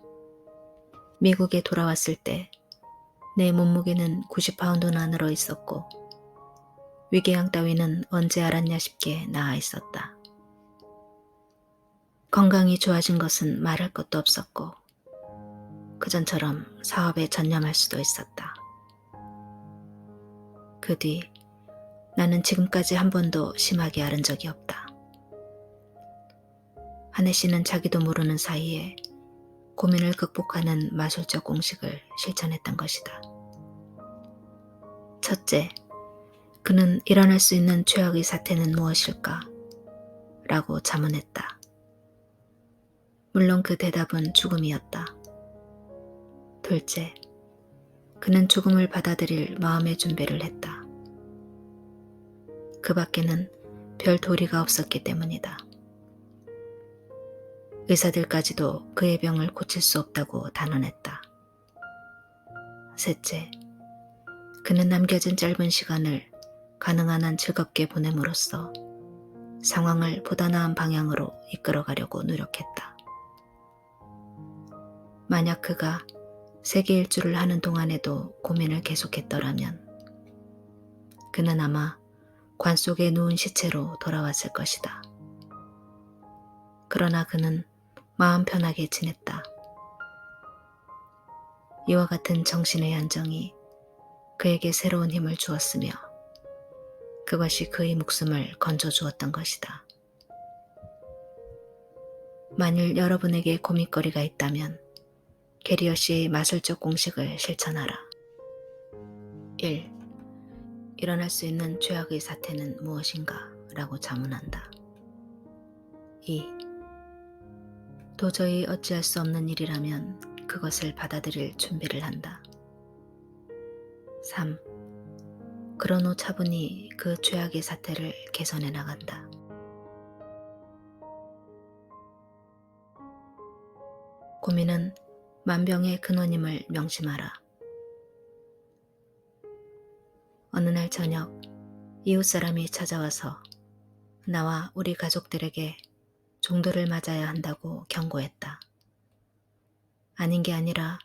[SPEAKER 1] 미국에 돌아왔을 때 내 몸무게는 90파운드나 늘어 있었고 위궤양 따위는 언제 알았냐 싶게 나아 있었다. 건강이 좋아진 것은 말할 것도 없었고 그전처럼 사업에 전념할 수도 있었다. 그 뒤 나는 지금까지 한 번도 심하게 앓은 적이 없다. 한혜 씨는 자기도 모르는 사이에 고민을 극복하는 마술적 공식을 실천했던 것이다. 첫째, 그는 일어날 수 있는 최악의 사태는 무엇일까? 라고 자문했다. 물론 그 대답은 죽음이었다. 둘째, 그는 죽음을 받아들일 마음의 준비를 했다. 그 밖에는 별 도리가 없었기 때문이다. 의사들까지도 그의 병을 고칠 수 없다고 단언했다. 셋째, 그는 남겨진 짧은 시간을 가능한 한 즐겁게 보냄으로써 상황을 보다 나은 방향으로 이끌어가려고 노력했다. 만약 그가 세계 일주를 하는 동안에도 고민을 계속했더라면 그는 아마 관 속에 누운 시체로 돌아왔을 것이다. 그러나 그는 마음 편하게 지냈다. 이와 같은 정신의 안정이 그에게 새로운 힘을 주었으며 그것이 그의 목숨을 건져주었던 것이다. 만일 여러분에게 고민거리가 있다면 게리어 씨의 마술적 공식을 실천하라. 1. 일어날 수 있는 최악의 사태는 무엇인가? 라고 자문한다. 2. 도저히 어찌할 수 없는 일이라면 그것을 받아들일 준비를 한다. 3. 그런 후 차분히 그 최악의 사태를 개선해 나간다. 고민은 만병의 근원임을 명심하라. 어느 날 저녁 이웃 사람이 찾아와서 나와 우리 가족들에게 종도를 맞아야 한다고 경고했다. 아닌 게 아니라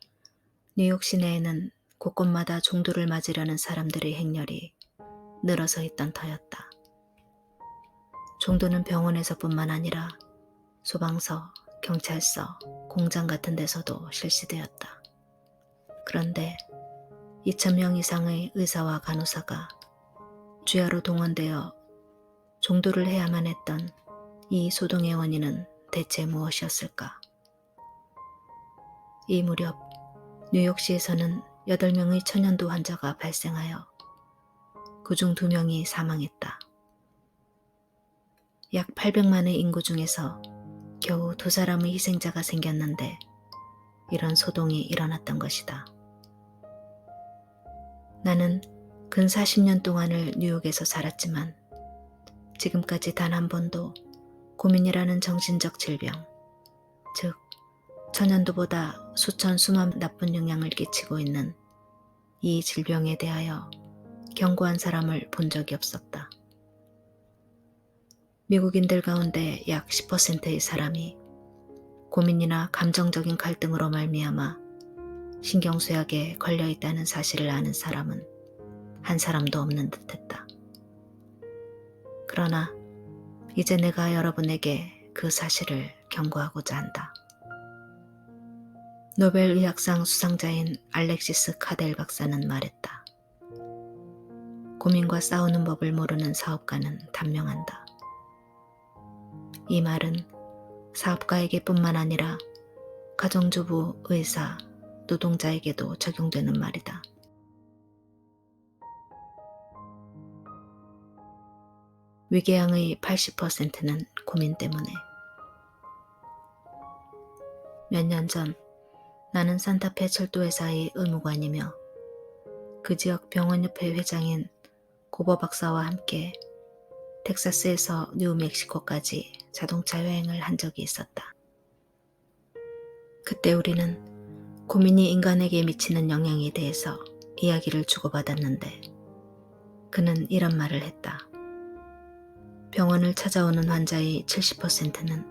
[SPEAKER 1] 뉴욕 시내에는 곳곳마다 종도를 맞으려는 사람들의 행렬이 늘어서 있던 터였다. 종도는 병원에서뿐만 아니라 소방서, 경찰서, 공장 같은 데서도 실시되었다. 그런데 2,000명 이상의 의사와 간호사가 주야로 동원되어 종도를 해야만 했던 이 소동의 원인은 대체 무엇이었을까? 이 무렵 뉴욕시에서는 8명의 천연두 환자가 발생하여 그중 2명이 사망했다. 약 800만의 인구 중에서 겨우 2사람의 희생자가 생겼는데 이런 소동이 일어났던 것이다. 나는 근 40년 동안을 뉴욕에서 살았지만 지금까지 단 한 번도 고민이라는 정신적 질병, 즉 천연두보다 수천 수만 나쁜 영향을 끼치고 있는 이 질병에 대하여 경고한 사람을 본 적이 없었다. 미국인들 가운데 약 10%의 사람이 고민이나 감정적인 갈등으로 말미암아 신경쇠약에 걸려 있다는 사실을 아는 사람은 한 사람도 없는 듯했다. 그러나 이제 내가 여러분에게 그 사실을 경고하고자 한다. 노벨 의학상 수상자인 알렉시스 카델 박사는 말했다. 고민과 싸우는 법을 모르는 사업가는 단명한다. 이 말은 사업가에게 뿐만 아니라 가정주부, 의사, 노동자에게도 적용되는 말이다. 위궤양의 80%는 고민 때문에. 몇 년 전 나는 산타페 철도회사의 의무관이며 그 지역 병원협회 회장인 고버 박사와 함께 텍사스에서 뉴멕시코까지 자동차 여행을 한 적이 있었다. 그때 우리는 고민이 인간에게 미치는 영향에 대해서 이야기를 주고받았는데 그는 이런 말을 했다. 병원을 찾아오는 환자의 70%는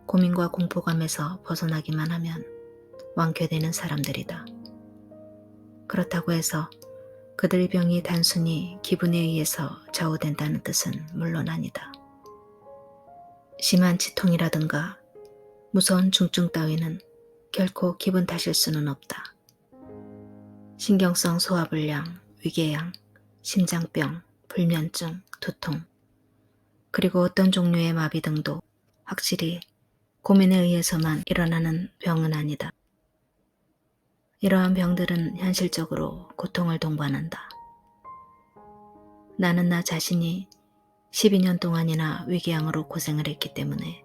[SPEAKER 1] 고민과 공포감에서 벗어나기만 하면 완쾌되는 사람들이다. 그렇다고 해서 그들의 병이 단순히 기분에 의해서 좌우된다는 뜻은 물론 아니다. 심한 치통이라든가 무서운 중증 따위는 결코 기분 탓일 수는 없다. 신경성 소화불량, 위궤양, 심장병, 불면증, 두통, 그리고 어떤 종류의 마비 등도 확실히 고민에 의해서만 일어나는 병은 아니다. 이러한 병들은 현실적으로 고통을 동반한다. 나는 나 자신이 12년 동안이나 위궤양으로 고생을 했기 때문에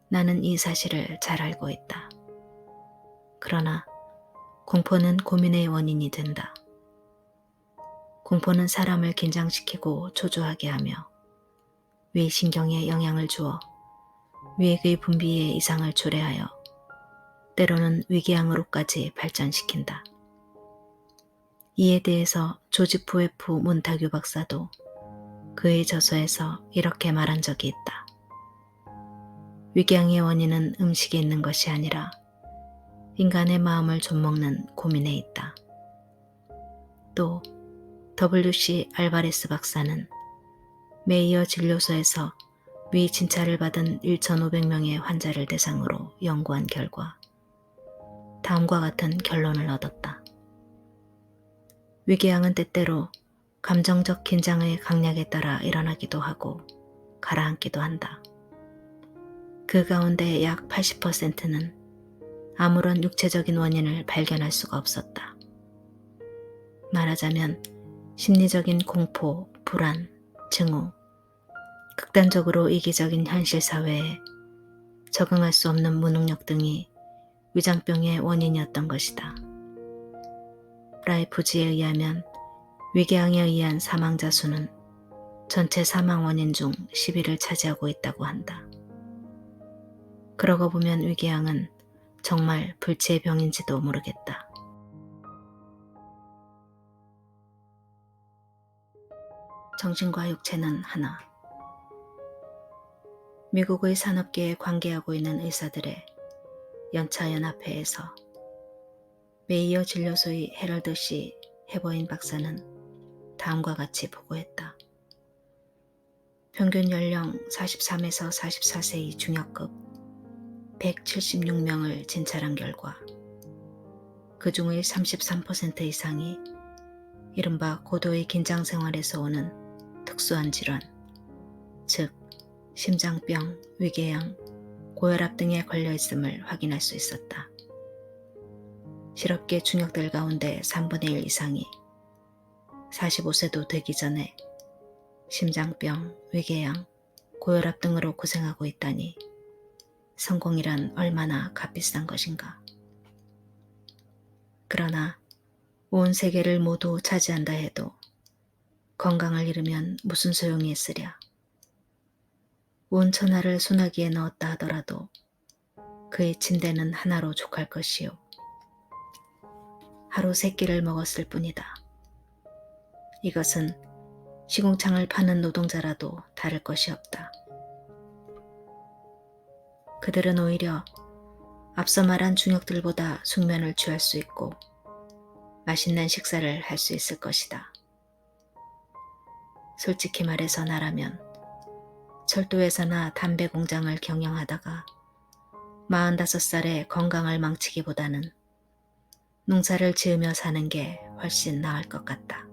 [SPEAKER 1] 나는 이 사실을 잘 알고 있다. 그러나 공포는 고민의 원인이 된다. 공포는 사람을 긴장시키고 초조하게 하며 위신경에 영향을 주어 위액의 분비에 이상을 초래하여 때로는 위궤양으로까지 발전시킨다. 이에 대해서 조지 푸에프 몬타규 박사도 그의 저서에서 이렇게 말한 적이 있다. 위궤양의 원인은 음식에 있는 것이 아니라 인간의 마음을 좀먹는 고민에 있다. 또 WC 알바레스 박사는 메이어 진료소에서 위 진찰을 받은 1,500명의 환자를 대상으로 연구한 결과 다음과 같은 결론을 얻었다. 위궤양은 때때로 감정적 긴장의 강약에 따라 일어나기도 하고 가라앉기도 한다. 그 가운데 약 80%는 아무런 육체적인 원인을 발견할 수가 없었다. 말하자면 심리적인 공포, 불안, 증오, 극단적으로 이기적인 현실 사회에 적응할 수 없는 무능력 등이 위장병의 원인이었던 것이다. 라이프지에 의하면 위궤양에 의한 사망자 수는 전체 사망 원인 중 10위를 차지하고 있다고 한다. 그러고 보면 위궤양은 정말 불치의 병인지도 모르겠다. 정신과 육체는 하나. 미국의 산업계에 관계하고 있는 의사들의 연차연합회에서 메이어 진료소의 헤럴드 씨 해버인 박사는 다음과 같이 보고했다. 평균 연령 43에서 44세의 중역급 176명을 진찰한 결과 그 중의 33% 이상이 이른바 고도의 긴장 생활에서 오는 특수한 질환, 즉 심장병, 위궤양, 고혈압 등에 걸려 있음을 확인할 수 있었다. 실업계 중역들 가운데 3분의 1 이상이 45세도 되기 전에 심장병, 위궤양, 고혈압 등으로 고생하고 있다니 성공이란 얼마나 값비싼 것인가. 그러나 온 세계를 모두 차지한다 해도 건강을 잃으면 무슨 소용이 있으랴. 온 천하를 소나기에 넣었다 하더라도 그의 침대는 하나로 족할 것이요. 하루 3끼를 먹었을 뿐이다. 이것은 시궁창을 파는 노동자라도 다를 것이 없다. 그들은 오히려 앞서 말한 중역들보다 숙면을 취할 수 있고 맛있는 식사를 할 수 있을 것이다. 솔직히 말해서 나라면 철도에서나 담배 공장을 경영하다가 45살에 건강을 망치기보다는 농사를 지으며 사는 게 훨씬 나을 것 같다.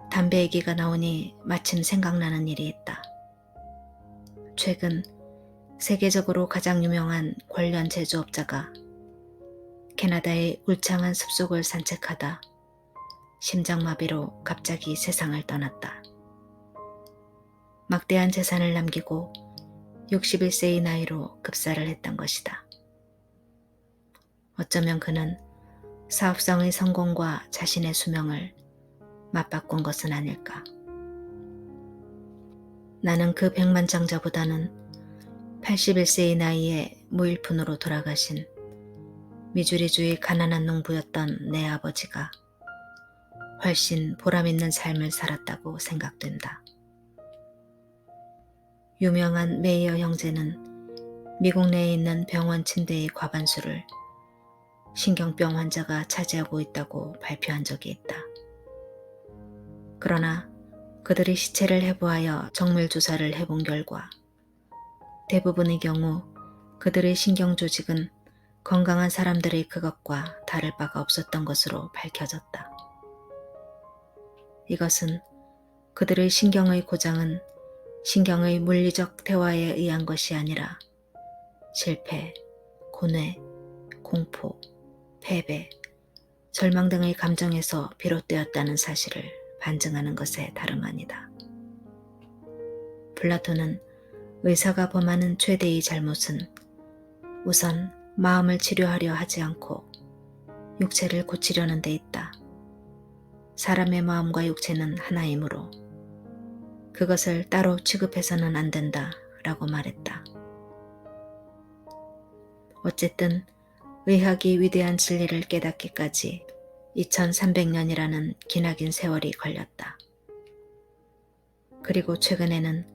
[SPEAKER 1] 담배 얘기가 나오니 마침 생각나는 일이 있다. 최근 세계적으로 가장 유명한 관련 제조업자가 캐나다의 울창한 숲속을 산책하다 심장마비로 갑자기 세상을 떠났다. 막대한 재산을 남기고 61세의 나이로 급사를 했던 것이다. 어쩌면 그는 사업성의 성공과 자신의 수명을 맞바꾼 것은 아닐까. 나는 그 백만장자보다는 81세의 나이에 무일푼으로 돌아가신 미주리주의 가난한 농부였던 내 아버지가 훨씬 보람있는 삶을 살았다고 생각된다. 유명한 메이어 형제는 미국 내에 있는 병원 침대의 과반수를 신경병 환자가 차지하고 있다고 발표한 적이 있다. 그러나 그들이 시체를 해부하여 정밀 조사를 해본 결과 대부분의 경우 그들의 신경조직은 건강한 사람들의 그것과 다를 바가 없었던 것으로 밝혀졌다. 이것은 그들의 신경의 고장은 신경의 물리적 태화에 의한 것이 아니라 실패, 고뇌, 공포, 패배, 절망 등의 감정에서 비롯되었다는 사실을 반증하는 것에 다름 아니다. 플라톤은 의사가 범하는 최대의 잘못은 우선 마음을 치료하려 하지 않고 육체를 고치려는 데 있다. 사람의 마음과 육체는 하나이므로 그것을 따로 취급해서는 안 된다 라고 말했다. 어쨌든 의학이 위대한 진리를 깨닫기까지 2300년이라는 기나긴 세월이 걸렸다. 그리고 최근에는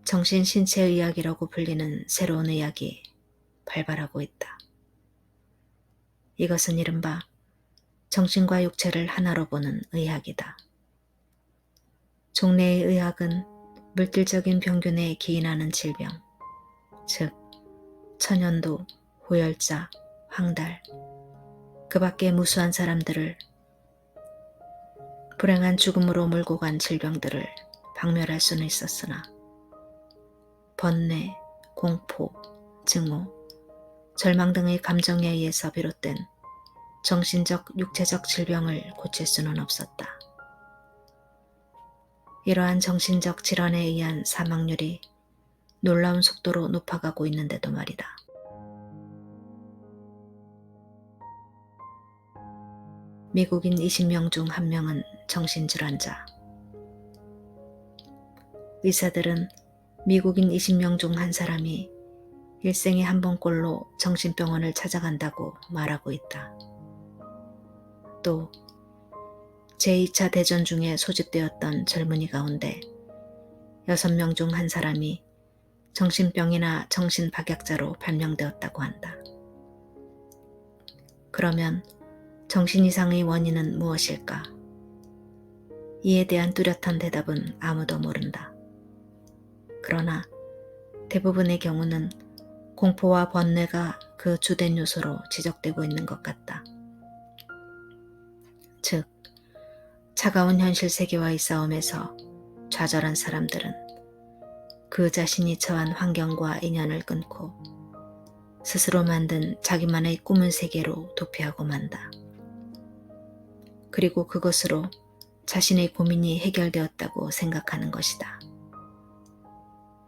[SPEAKER 1] 정신신체의학이라고 불리는 새로운 의학이 발발하고 있다. 이것은 이른바 정신과 육체를 하나로 보는 의학이다. 종래의 의학은 물질적인 병균에 기인하는 질병, 즉 천연두, 호열자, 황달, 그 밖의 무수한 사람들을 불행한 죽음으로 몰고 간 질병들을 박멸할 수는 있었으나 번뇌, 공포, 증오, 절망 등의 감정에 의해서 비롯된 정신적, 육체적 질병을 고칠 수는 없었다. 이러한 정신적 질환에 의한 사망률이 놀라운 속도로 높아가고 있는데도 말이다. 미국인 20명 중 1명은 정신질환자. 의사들은 미국인 20명 중 한 사람이 일생에 한 번꼴로 정신병원을 찾아간다고 말하고 있다. 또 제2차 대전 중에 소집되었던 젊은이 가운데 6명 중 한 사람이 정신병이나 정신박약자로 판명되었다고 한다. 그러면 정신 이상의 원인은 무엇일까? 이에 대한 뚜렷한 대답은 아무도 모른다. 그러나 대부분의 경우는 공포와 번뇌가 그 주된 요소로 지적되고 있는 것 같다. 즉, 차가운 현실 세계와의 싸움에서 좌절한 사람들은 그 자신이 처한 환경과 인연을 끊고 스스로 만든 자기만의 꿈의 세계로 도피하고 만다. 그리고 그것으로 자신의 고민이 해결되었다고 생각하는 것이다.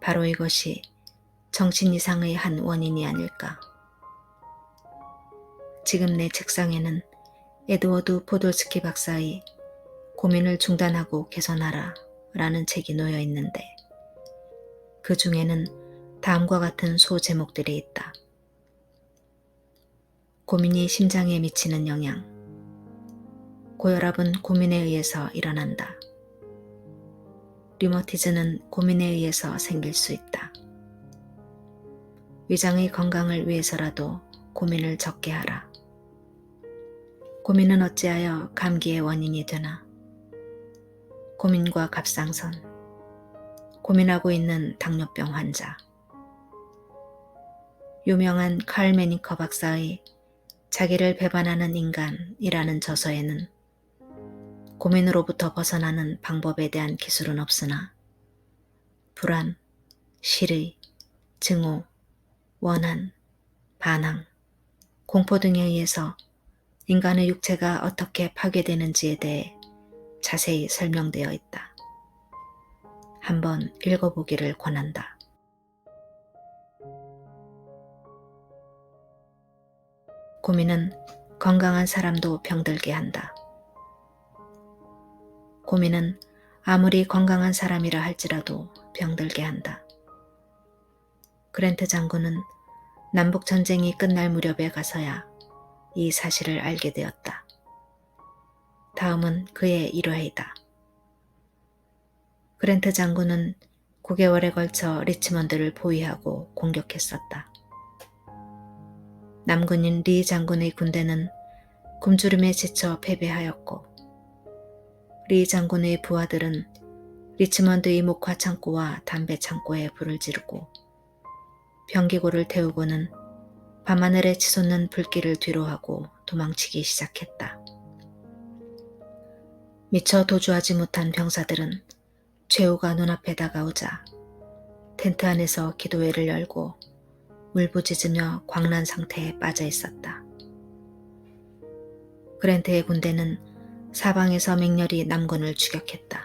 [SPEAKER 1] 바로 이것이 정신 이상의 한 원인이 아닐까. 지금 내 책상에는 에드워드 포돌스키 박사의 고민을 중단하고 개선하라 라는 책이 놓여 있는데 그 중에는 다음과 같은 소제목들이 있다. 고민이 심장에 미치는 영향. 고혈압은 고민에 의해서 일어난다. 류머티즘은 고민에 의해서 생길 수 있다. 위장의 건강을 위해서라도 고민을 적게 하라. 고민은 어찌하여 감기의 원인이 되나? 고민과 갑상선. 고민하고 있는 당뇨병 환자. 유명한 칼 메니커 박사의 자기를 배반하는 인간이라는 저서에는 고민으로부터 벗어나는 방법에 대한 기술은 없으나 불안, 실의, 증오, 원한, 반항, 공포 등에 의해서 인간의 육체가 어떻게 파괴되는지에 대해 자세히 설명되어 있다. 한번 읽어보기를 권한다. 고민은 건강한 사람도 병들게 한다. 고민은 아무리 건강한 사람이라 할지라도 병들게 한다. 그랜트 장군은 남북전쟁이 끝날 무렵에 가서야 이 사실을 알게 되었다. 다음은 그의 일화이다. 그랜트 장군은 9개월에 걸쳐 리치먼드를 포위하고 공격했었다. 남군인 리 장군의 군대는 굶주림에 지쳐 패배하였고 리 장군의 부하들은 리치먼드의 목화 창고와 담배 창고에 불을 지르고 병기고를 태우고는 밤하늘에 치솟는 불길을 뒤로하고 도망치기 시작했다. 미처 도주하지 못한 병사들은 최후가 눈앞에 다가오자 텐트 안에서 기도회를 열고 울부짖으며 광란 상태에 빠져 있었다. 그랜트의 군대는 사방에서 맹렬히 남군을 추격했다.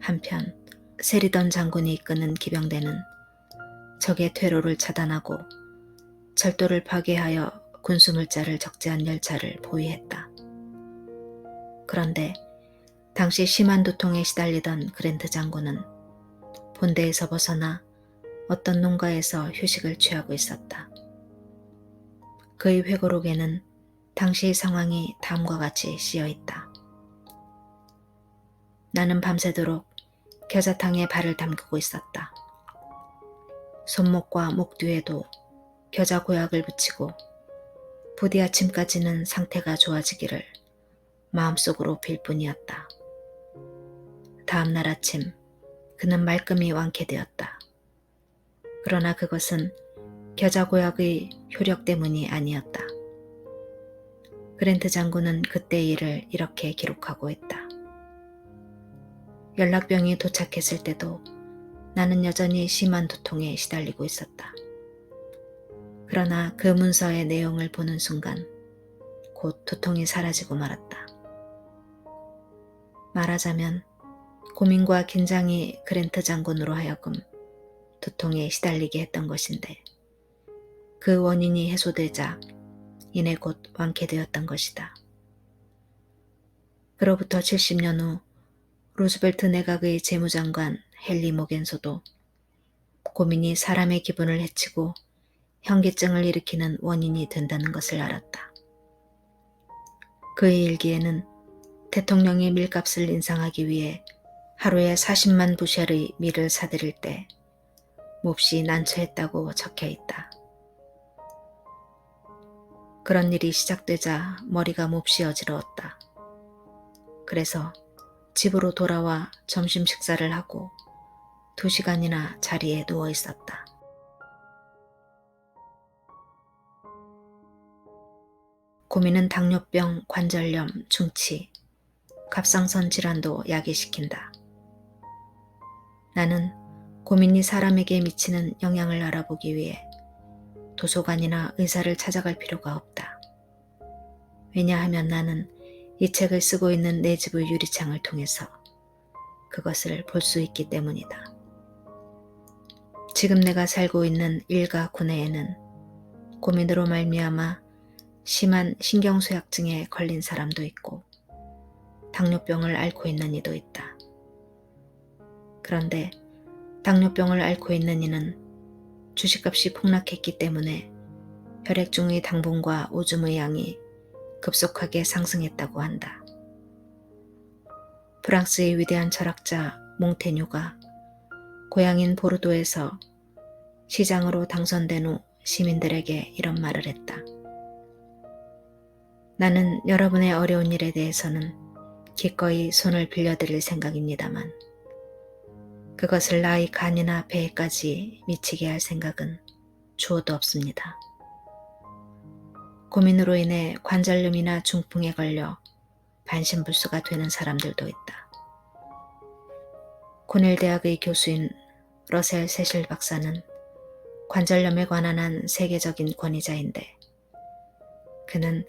[SPEAKER 1] 한편 세리던 장군이 이끄는 기병대는 적의 퇴로를 차단하고 철도를 파괴하여 군수물자를 적재한 열차를 포위했다. 그런데 당시 심한 두통에 시달리던 그랜트 장군은 본대에서 벗어나 어떤 농가에서 휴식을 취하고 있었다. 그의 회고록에는 당시 상황이 다음과 같이 쓰여 있다. 나는 밤새도록 겨자탕에 발을 담그고 있었다. 손목과 목 뒤에도 겨자 고약을 붙이고 부디 아침까지는 상태가 좋아지기를 마음속으로 빌 뿐이었다. 다음 날 아침 그는 말끔히 완쾌되었다. 그러나 그것은 겨자 고약의 효력 때문이 아니었다. 그랜트 장군은 그때의 일을 이렇게 기록하고 있다. 연락병이 도착했을 때도 나는 여전히 심한 두통에 시달리고 있었다. 그러나 그 문서의 내용을 보는 순간 곧 두통이 사라지고 말았다. 말하자면 고민과 긴장이 그랜트 장군으로 하여금 두통에 시달리게 했던 것인데 그 원인이 해소되자 이내 곧 완쾌되었던 것이다. 그로부터 70년 후 루즈벨트 내각의 재무장관 헨리 모겐소도 고민이 사람의 기분을 해치고 현기증을 일으키는 원인이 된다는 것을 알았다. 그의 일기에는 대통령이 밀값을 인상하기 위해 하루에 40만 부셜의 밀을 사들일 때 몹시 난처했다고 적혀 있다. 그런 일이 시작되자 머리가 몹시 어지러웠다. 그래서 집으로 돌아와 점심 식사를 하고 2시간이나 자리에 누워 있었다. 고민은 당뇨병, 관절염, 중치, 갑상선 질환도 야기시킨다. 나는 고민이 사람에게 미치는 영향을 알아보기 위해 도서관이나 의사를 찾아갈 필요가 없다. 왜냐하면 나는 이 책을 쓰고 있는 내 집의 유리창을 통해서 그것을 볼 수 있기 때문이다. 지금 내가 살고 있는 일가 구내에는 고민으로 말미암아 심한 신경쇠약증에 걸린 사람도 있고 당뇨병을 앓고 있는 이도 있다. 그런데 당뇨병을 앓고 있는 이는 주식값이 폭락했기 때문에 혈액 중의 당분과 오줌의 양이 급속하게 상승했다고 한다. 프랑스의 위대한 철학자 몽테뉴가 고향인 보르도에서 시장으로 당선된 후 시민들에게 이런 말을 했다. 나는 여러분의 어려운 일에 대해서는 기꺼이 손을 빌려드릴 생각입니다만 그것을 나의 간이나 배에까지 미치게 할 생각은 주어도 없습니다. 고민으로 인해 관절염이나 중풍에 걸려 반신불수가 되는 사람들도 있다. 코넬 대학의 교수인 러셀 세실 박사는 관절염에 관한 한 세계적인 권위자인데 그는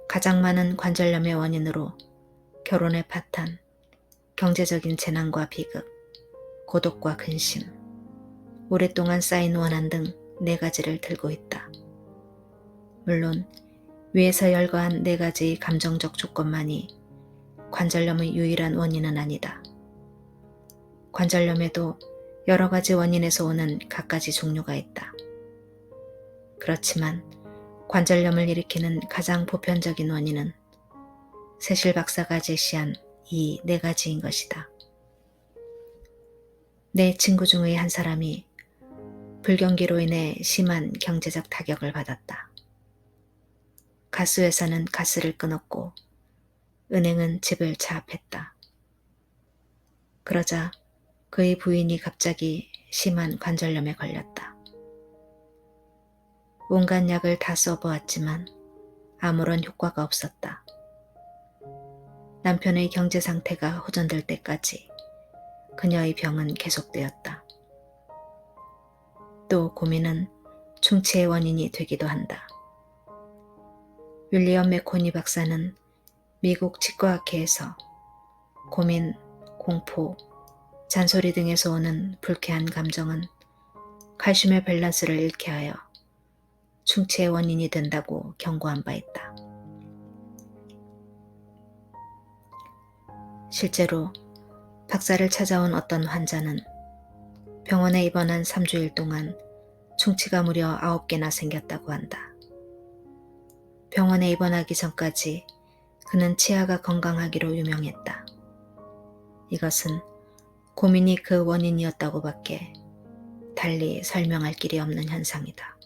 [SPEAKER 1] 가장 많은 관절염의 원인으로 결혼의 파탄, 경제적인 재난과 비극, 고독과 근심, 오랫동안 쌓인 원한 등 4가지를 들고 있다. 물론 위에서 열거한 4가지의 감정적 조건만이 관절염의 유일한 원인은 아니다. 관절염에도 여러 가지 원인에서 오는 갖가지 종류가 있다. 그렇지만 관절염을 일으키는 가장 보편적인 원인은 세실 박사가 제시한 이 4가지인 것이다. 내 친구 중의 한 사람이 불경기로 인해 심한 경제적 타격을 받았다. 가스회사는 가스를 끊었고 은행은 집을 차압했다. 그러자 그의 부인이 갑자기 심한 관절염에 걸렸다. 온갖 약을 다 써보았지만 아무런 효과가 없었다. 남편의 경제 상태가 호전될 때까지 그녀의 병은 계속되었다. 또 고민은 충치의 원인이 되기도 한다. 윌리엄 맥코니 박사는 미국 치과학회에서 고민, 공포, 잔소리 등에서 오는 불쾌한 감정은 칼슘의 밸런스를 잃게 하여 충치의 원인이 된다고 경고한 바 있다. 실제로 박사를 찾아온 어떤 환자는 병원에 입원한 3주일 동안 충치가 무려 9개나 생겼다고 한다. 병원에 입원하기 전까지 그는 치아가 건강하기로 유명했다. 이것은 고민이 그 원인이었다고 밖에 달리 설명할 길이 없는 현상이다.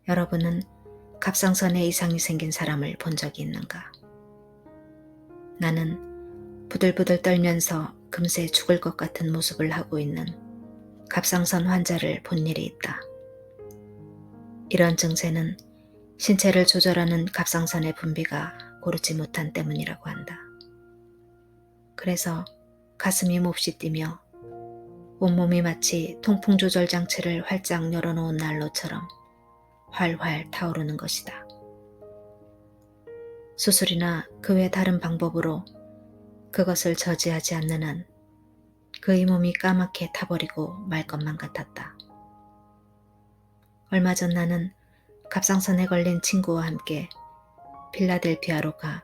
[SPEAKER 1] 여러분은 갑상선에 이상이 생긴 사람을 본 적이 있는가? 나는 부들부들 떨면서 금세 죽을 것 같은 모습을 하고 있는 갑상선 환자를 본 일이 있다. 이런 증세는 신체를 조절하는 갑상선의 분비가 고르지 못한 때문이라고 한다. 그래서 가슴이 몹시 뛰며 온몸이 마치 통풍 조절 장치를 활짝 열어놓은 난로처럼 활활 타오르는 것이다. 수술이나 그 외 다른 방법으로 그것을 저지하지 않는 한 그의 몸이 까맣게 타버리고 말 것만 같았다. 얼마 전 나는 갑상선에 걸린 친구와 함께 필라델피아로 가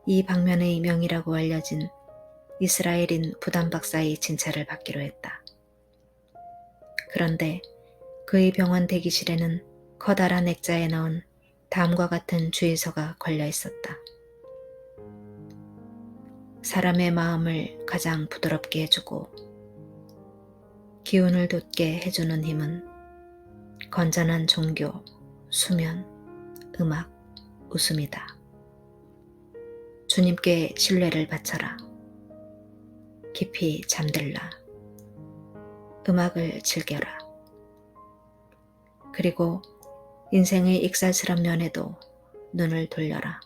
[SPEAKER 1] 이 방면의 명이라고 알려진 이스라엘인 부담 박사의 진찰을 받기로 했다. 그런데 그의 병원 대기실에는 커다란 액자에 넣은 다음과 같은 주의서가 걸려 있었다. 사람의 마음을 가장 부드럽게 해주고 기운을 돋게 해주는 힘은 건전한 종교, 수면, 음악, 웃음이다. 주님께 신뢰를 바쳐라. 깊이 잠들라. 음악을 즐겨라. 그리고 인생의 익살스런 면에도 눈을 돌려라.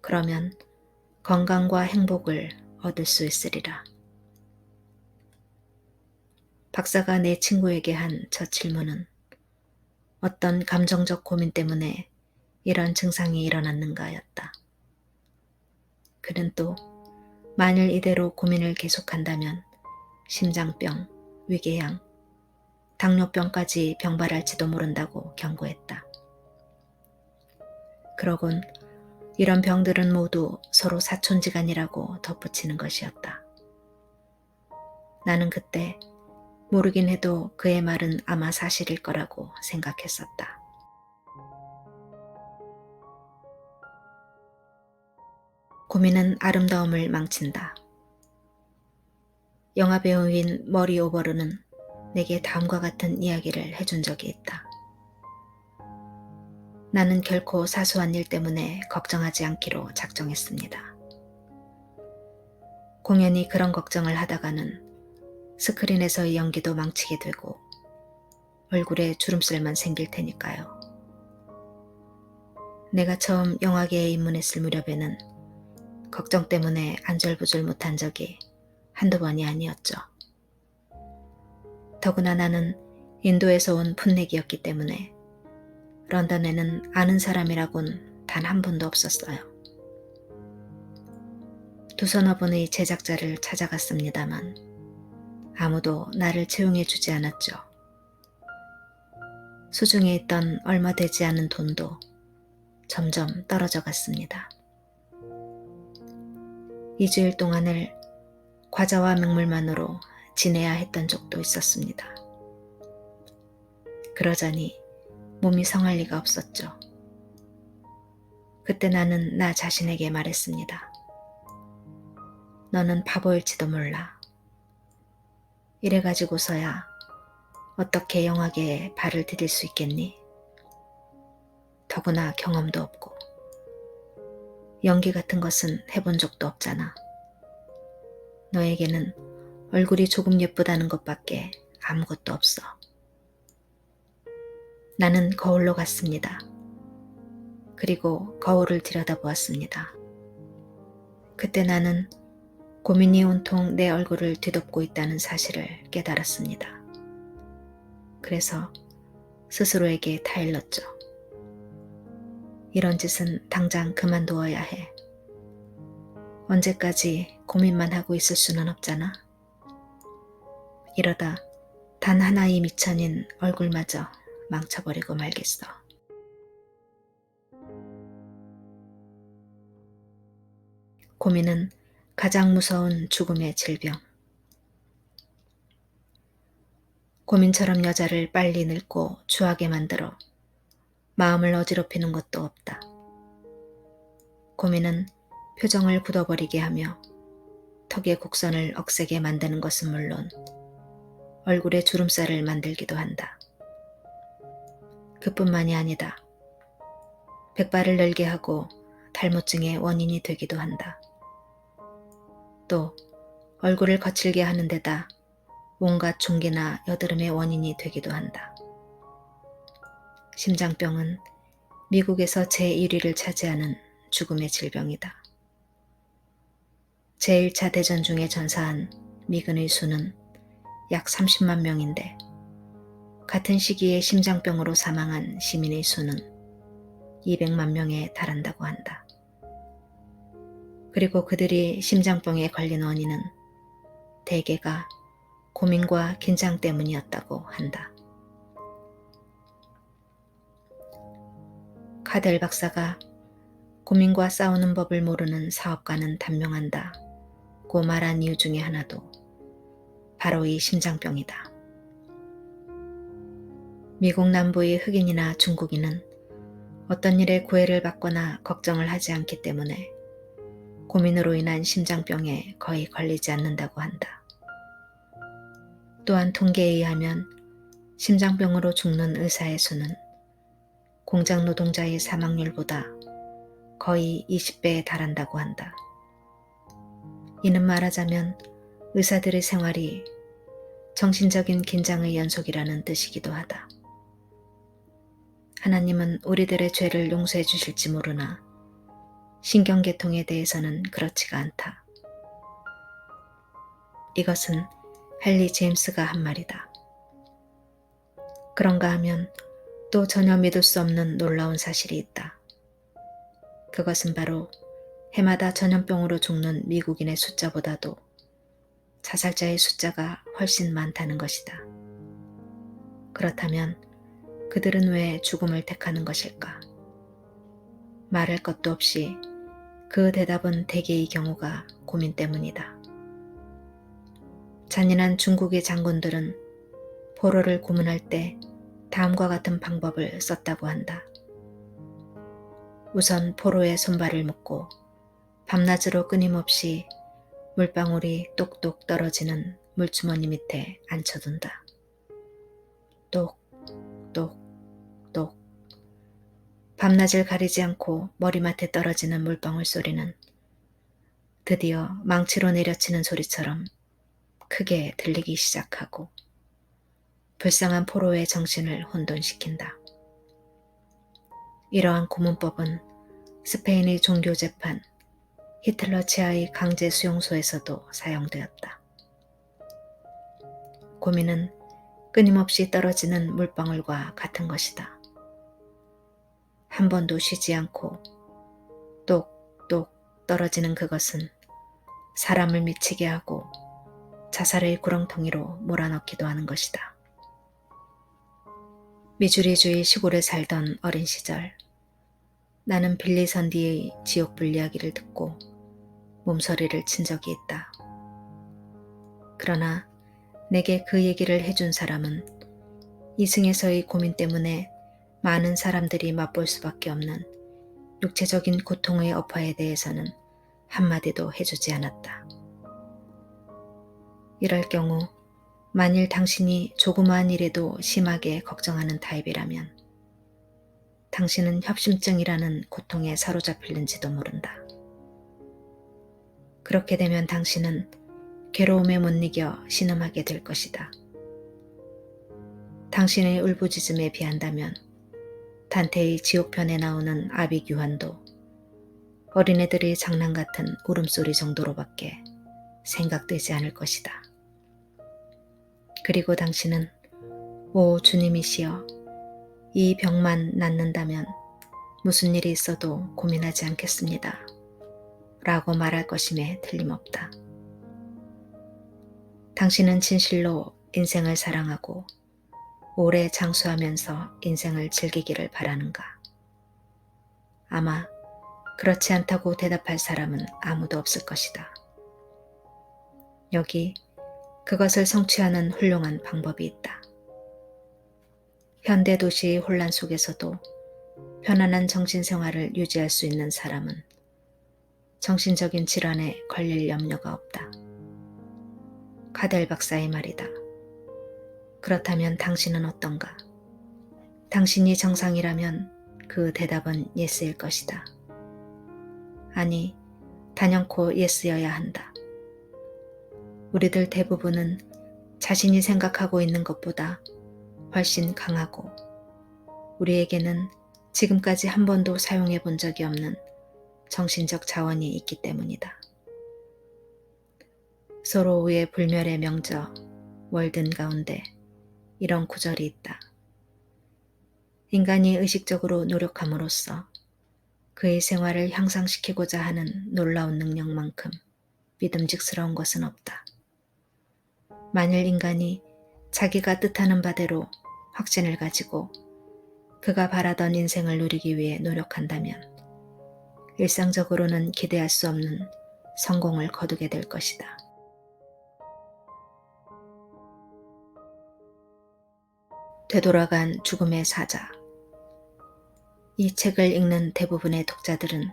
[SPEAKER 1] 그러면 건강과 행복을 얻을 수 있으리라. 박사가 내 친구에게 한 첫 질문은 어떤 감정적 고민 때문에 이런 증상이 일어났는가였다. 그는 또 만일 이대로 고민을 계속한다면 심장병, 위궤양, 당뇨병까지 병발할지도 모른다고 경고했다. 그러곤 이런 병들은 모두 서로 사촌지간이라고 덧붙이는 것이었다. 나는 그때 모르긴 해도 그의 말은 아마 사실일 거라고 생각했었다. 고민은 아름다움을 망친다. 영화 배우인 머리 오버르는 내게 다음과 같은 이야기를 해준 적이 있다. 나는 결코 사소한 일 때문에 걱정하지 않기로 작정했습니다. 공연히 그런 걱정을 하다가는 스크린에서의 연기도 망치게 되고 얼굴에 주름살만 생길 테니까요. 내가 처음 영화계에 입문했을 무렵에는 걱정 때문에 안절부절 못한 적이 한두 번이 아니었죠. 더구나 나는 인도에서 온 풋내기였기 때문에 런던에는 아는 사람이라곤 단 한 분도 없었어요. 두서너 분의 제작자를 찾아갔습니다만 아무도 나를 채용해 주지 않았죠. 수중에 있던 얼마 되지 않은 돈도 점점 떨어져 갔습니다. 2주일 동안을 과자와 맹물만으로 지내야 했던 적도 있었습니다. 그러자니 몸이 성할 리가 없었죠. 그때 나는 나 자신에게 말했습니다. 너는 바보일지도 몰라. 이래가지고서야 어떻게 영화계에 발을 디딜 수 있겠니? 더구나 경험도 없고 연기 같은 것은 해본 적도 없잖아. 너에게는 얼굴이 조금 예쁘다는 것밖에 아무것도 없어. 나는 거울로 갔습니다. 그리고 거울을 들여다보았습니다. 그때 나는 고민이 온통 내 얼굴을 뒤덮고 있다는 사실을 깨달았습니다. 그래서 스스로에게 타일렀죠. 이런 짓은 당장 그만두어야 해. 언제까지 고민만 하고 있을 수는 없잖아. 이러다 단 하나의 미천인 얼굴마저 망쳐버리고 말겠어. 고민은 가장 무서운 죽음의 질병. 고민처럼 여자를 빨리 늙고 추하게 만들어 마음을 어지럽히는 것도 없다. 고민은 표정을 굳어버리게 하며 턱의 곡선을 억세게 만드는 것은 물론 얼굴에 주름살을 만들기도 한다. 그뿐만이 아니다. 백발을 늘게 하고 탈모증의 원인이 되기도 한다. 또 얼굴을 거칠게 하는 데다 온갖 종기나 여드름의 원인이 되기도 한다. 심장병은 미국에서 제1위를 차지하는 죽음의 질병이다. 제1차 대전 중에 전사한 미군의 수는 약 30만 명인데 같은 시기에 심장병으로 사망한 시민의 수는 200만 명에 달한다고 한다. 그리고 그들이 심장병에 걸린 원인은 대개가 고민과 긴장 때문이었다고 한다. 카델 박사가 고민과 싸우는 법을 모르는 사업가는 단명한다고 말한 이유 중에 하나도 바로 이 심장병이다. 미국 남부의 흑인이나 중국인은 어떤 일에 구애를 받거나 걱정을 하지 않기 때문에 고민으로 인한 심장병에 거의 걸리지 않는다고 한다. 또한 통계에 의하면 심장병으로 죽는 의사의 수는 공장 노동자의 사망률보다 거의 20배에 달한다고 한다. 이는 말하자면 의사들의 생활이 정신적인 긴장의 연속이라는 뜻이기도 하다. 하나님은 우리들의 죄를 용서해 주실지 모르나 신경계통에 대해서는 그렇지가 않다. 이것은 헨리 제임스가 한 말이다. 그런가 하면 또 전혀 믿을 수 없는 놀라운 사실이 있다. 그것은 바로 해마다 전염병으로 죽는 미국인의 숫자보다도 자살자의 숫자가 훨씬 많다는 것이다. 그렇다면 그들은 왜 죽음을 택하는 것일까? 말할 것도 없이 그 대답은 대개의 경우가 고민 때문이다. 잔인한 중국의 장군들은 포로를 고문할 때 다음과 같은 방법을 썼다고 한다. 우선 포로의 손발을 묶고 밤낮으로 끊임없이 물방울이 똑똑 떨어지는 물주머니 밑에 앉혀둔다. 똑, 똑, 똑. 밤낮을 가리지 않고 머리맡에 떨어지는 물방울 소리는 드디어 망치로 내려치는 소리처럼 크게 들리기 시작하고 불쌍한 포로의 정신을 혼돈시킨다. 이러한 고문법은 스페인의 종교재판 히틀러 치하의 강제 수용소에서도 사용되었다. 고민은 끊임없이 떨어지는 물방울과 같은 것이다. 한 번도 쉬지 않고 똑똑 떨어지는 그것은 사람을 미치게 하고 자살의 구렁텅이로 몰아넣기도 하는 것이다. 미주리주의 시골에 살던 어린 시절, 나는 빌리 선디의 지옥불 이야기를 듣고 몸서리를 친 적이 있다. 그러나 내게 그 얘기를 해준 사람은 이승에서의 고민 때문에 많은 사람들이 맛볼 수밖에 없는 육체적인 고통의 여파에 대해서는 한마디도 해주지 않았다. 이럴 경우 만일 당신이 조그마한 일에도 심하게 걱정하는 타입이라면 당신은 협심증이라는 고통에 사로잡힐는지도 모른다. 그렇게 되면 당신은 괴로움에 못 이겨 신음하게 될 것이다. 당신의 울부짖음에 비한다면 단테의 지옥편에 나오는 아비규환도 어린애들의 장난 같은 울음소리 정도로밖에 생각되지 않을 것이다. 그리고 당신은 오 주님이시여, 이 병만 낫는다면 무슨 일이 있어도 고민하지 않겠습니다. 라고 말할 것임에 틀림없다. 당신은 진실로 인생을 사랑하고 오래 장수하면서 인생을 즐기기를 바라는가? 아마 그렇지 않다고 대답할 사람은 아무도 없을 것이다. 여기 그것을 성취하는 훌륭한 방법이 있다. 현대 도시의 혼란 속에서도 편안한 정신생활을 유지할 수 있는 사람은 정신적인 질환에 걸릴 염려가 없다. 카델 박사의 말이다. 그렇다면 당신은 어떤가? 당신이 정상이라면 그 대답은 예스일 것이다. 아니, 단연코 예스여야 한다. 우리들 대부분은 자신이 생각하고 있는 것보다 훨씬 강하고 우리에게는 지금까지 한 번도 사용해 본 적이 없는 정신적 자원이 있기 때문이다. 소로우의 불멸의 명저 월든 가운데 이런 구절이 있다. 인간이 의식적으로 노력함으로써 그의 생활을 향상시키고자 하는 놀라운 능력만큼 믿음직스러운 것은 없다. 만일 인간이 자기가 뜻하는 바대로 확신을 가지고 그가 바라던 인생을 누리기 위해 노력한다면 일상적으로는 기대할 수 없는 성공을 거두게 될 것이다. 되돌아간 죽음의 사자. 이 책을 읽는 대부분의 독자들은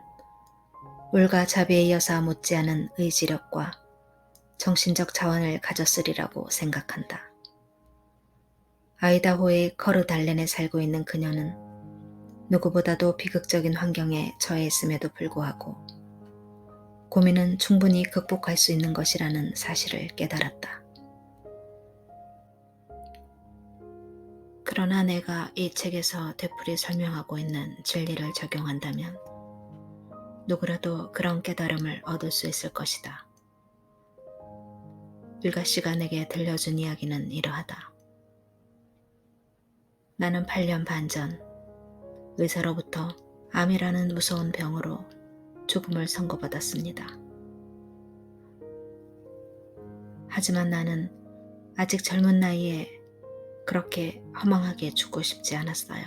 [SPEAKER 1] 울과 자비에 이어서 못지않은 의지력과 정신적 자원을 가졌으리라고 생각한다. 아이다호의 커르 달렌에 살고 있는 그녀는 누구보다도 비극적인 환경에 처해 있음에도 불구하고 고민은 충분히 극복할 수 있는 것이라는 사실을 깨달았다. 그러나 내가 이 책에서 되풀이 설명하고 있는 진리를 적용한다면 누구라도 그런 깨달음을 얻을 수 있을 것이다. 일가씨가 내게 들려준 이야기는 이러하다. 나는 8년 반 전 의사로부터 암이라는 무서운 병으로 죽음을 선고받았습니다. 하지만 나는 아직 젊은 나이에 그렇게 허망하게 죽고 싶지 않았어요.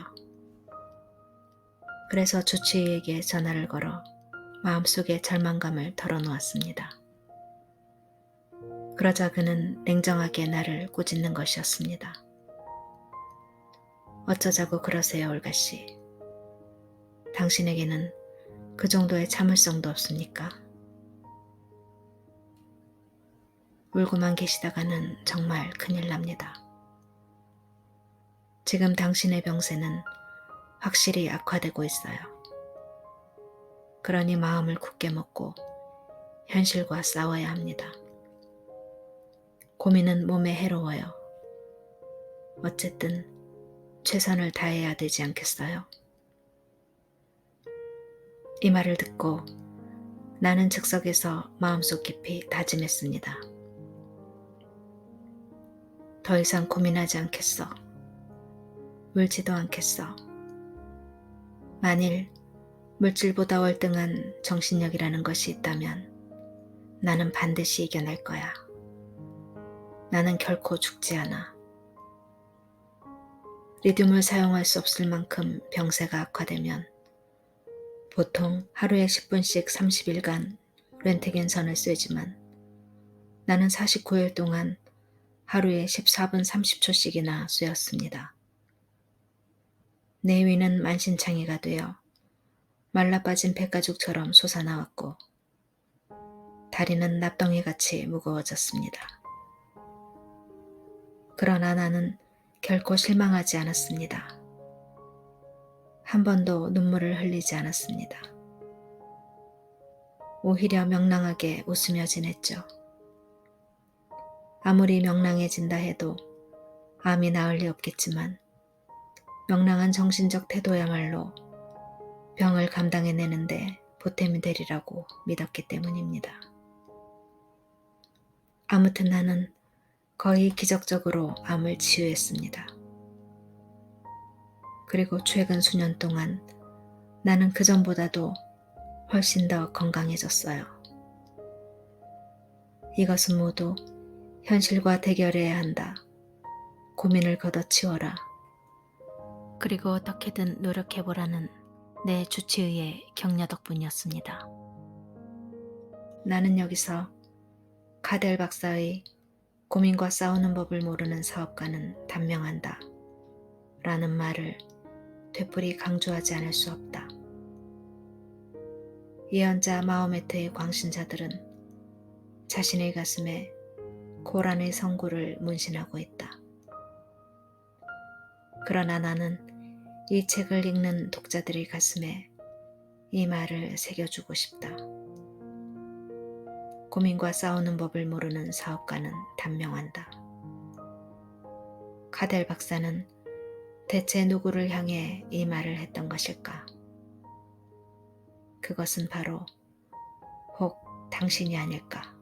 [SPEAKER 1] 그래서 주치의에게 전화를 걸어 마음속의 절망감을 털어놓았습니다. 그러자 그는 냉정하게 나를 꾸짖는 것이었습니다. 어쩌자고 그러세요, 올가 씨. 당신에게는 그 정도의 참을성도 없습니까? 울고만 계시다가는 정말 큰일 납니다. 지금 당신의 병세는 확실히 악화되고 있어요. 그러니 마음을 굳게 먹고 현실과 싸워야 합니다. 고민은 몸에 해로워요. 어쨌든 최선을 다해야 되지 않겠어요? 이 말을 듣고 나는 즉석에서 마음속 깊이 다짐했습니다. 더 이상 고민하지 않겠어. 울지도 않겠어. 만일 물질보다 월등한 정신력이라는 것이 있다면 나는 반드시 이겨낼 거야. 나는 결코 죽지 않아. 리듐을 사용할 수 없을 만큼 병세가 악화되면 보통 하루에 10분씩 30일간 렌트겐선을 쐬지만 나는 49일 동안 하루에 14분 30초씩이나 쐬었습니다. 내 위는 만신창이가 되어 말라빠진 백가죽처럼 솟아나왔고 다리는 납덩이같이 무거워졌습니다. 그러나 나는 결코 실망하지 않았습니다. 한 번도 눈물을 흘리지 않았습니다. 오히려 명랑하게 웃으며 지냈죠. 아무리 명랑해진다 해도 암이 나을 리 없겠지만 명랑한 정신적 태도야말로 병을 감당해내는데 보탬이 되리라고 믿었기 때문입니다. 아무튼 나는 거의 기적적으로 암을 치유했습니다. 그리고 최근 수년 동안 나는 그전보다도 훨씬 더 건강해졌어요. 이것은 모두 현실과 대결해야 한다. 고민을 걷어치워라. 그리고 어떻게든 노력해보라는 내 주치의의 격려 덕분이었습니다. 나는 여기서 카델 박사의 고민과 싸우는 법을 모르는 사업가는 단명한다 라는 말을 되풀이 강조하지 않을 수 없다. 예언자 마호메트의 광신자들은 자신의 가슴에 코란의 성구를 문신하고 있다. 그러나 나는 이 책을 읽는 독자들의 가슴에 이 말을 새겨주고 싶다. 고민과 싸우는 법을 모르는 사업가는 단명한다. 카델 박사는 대체 누구를 향해 이 말을 했던 것일까? 그것은 바로 혹 당신이 아닐까?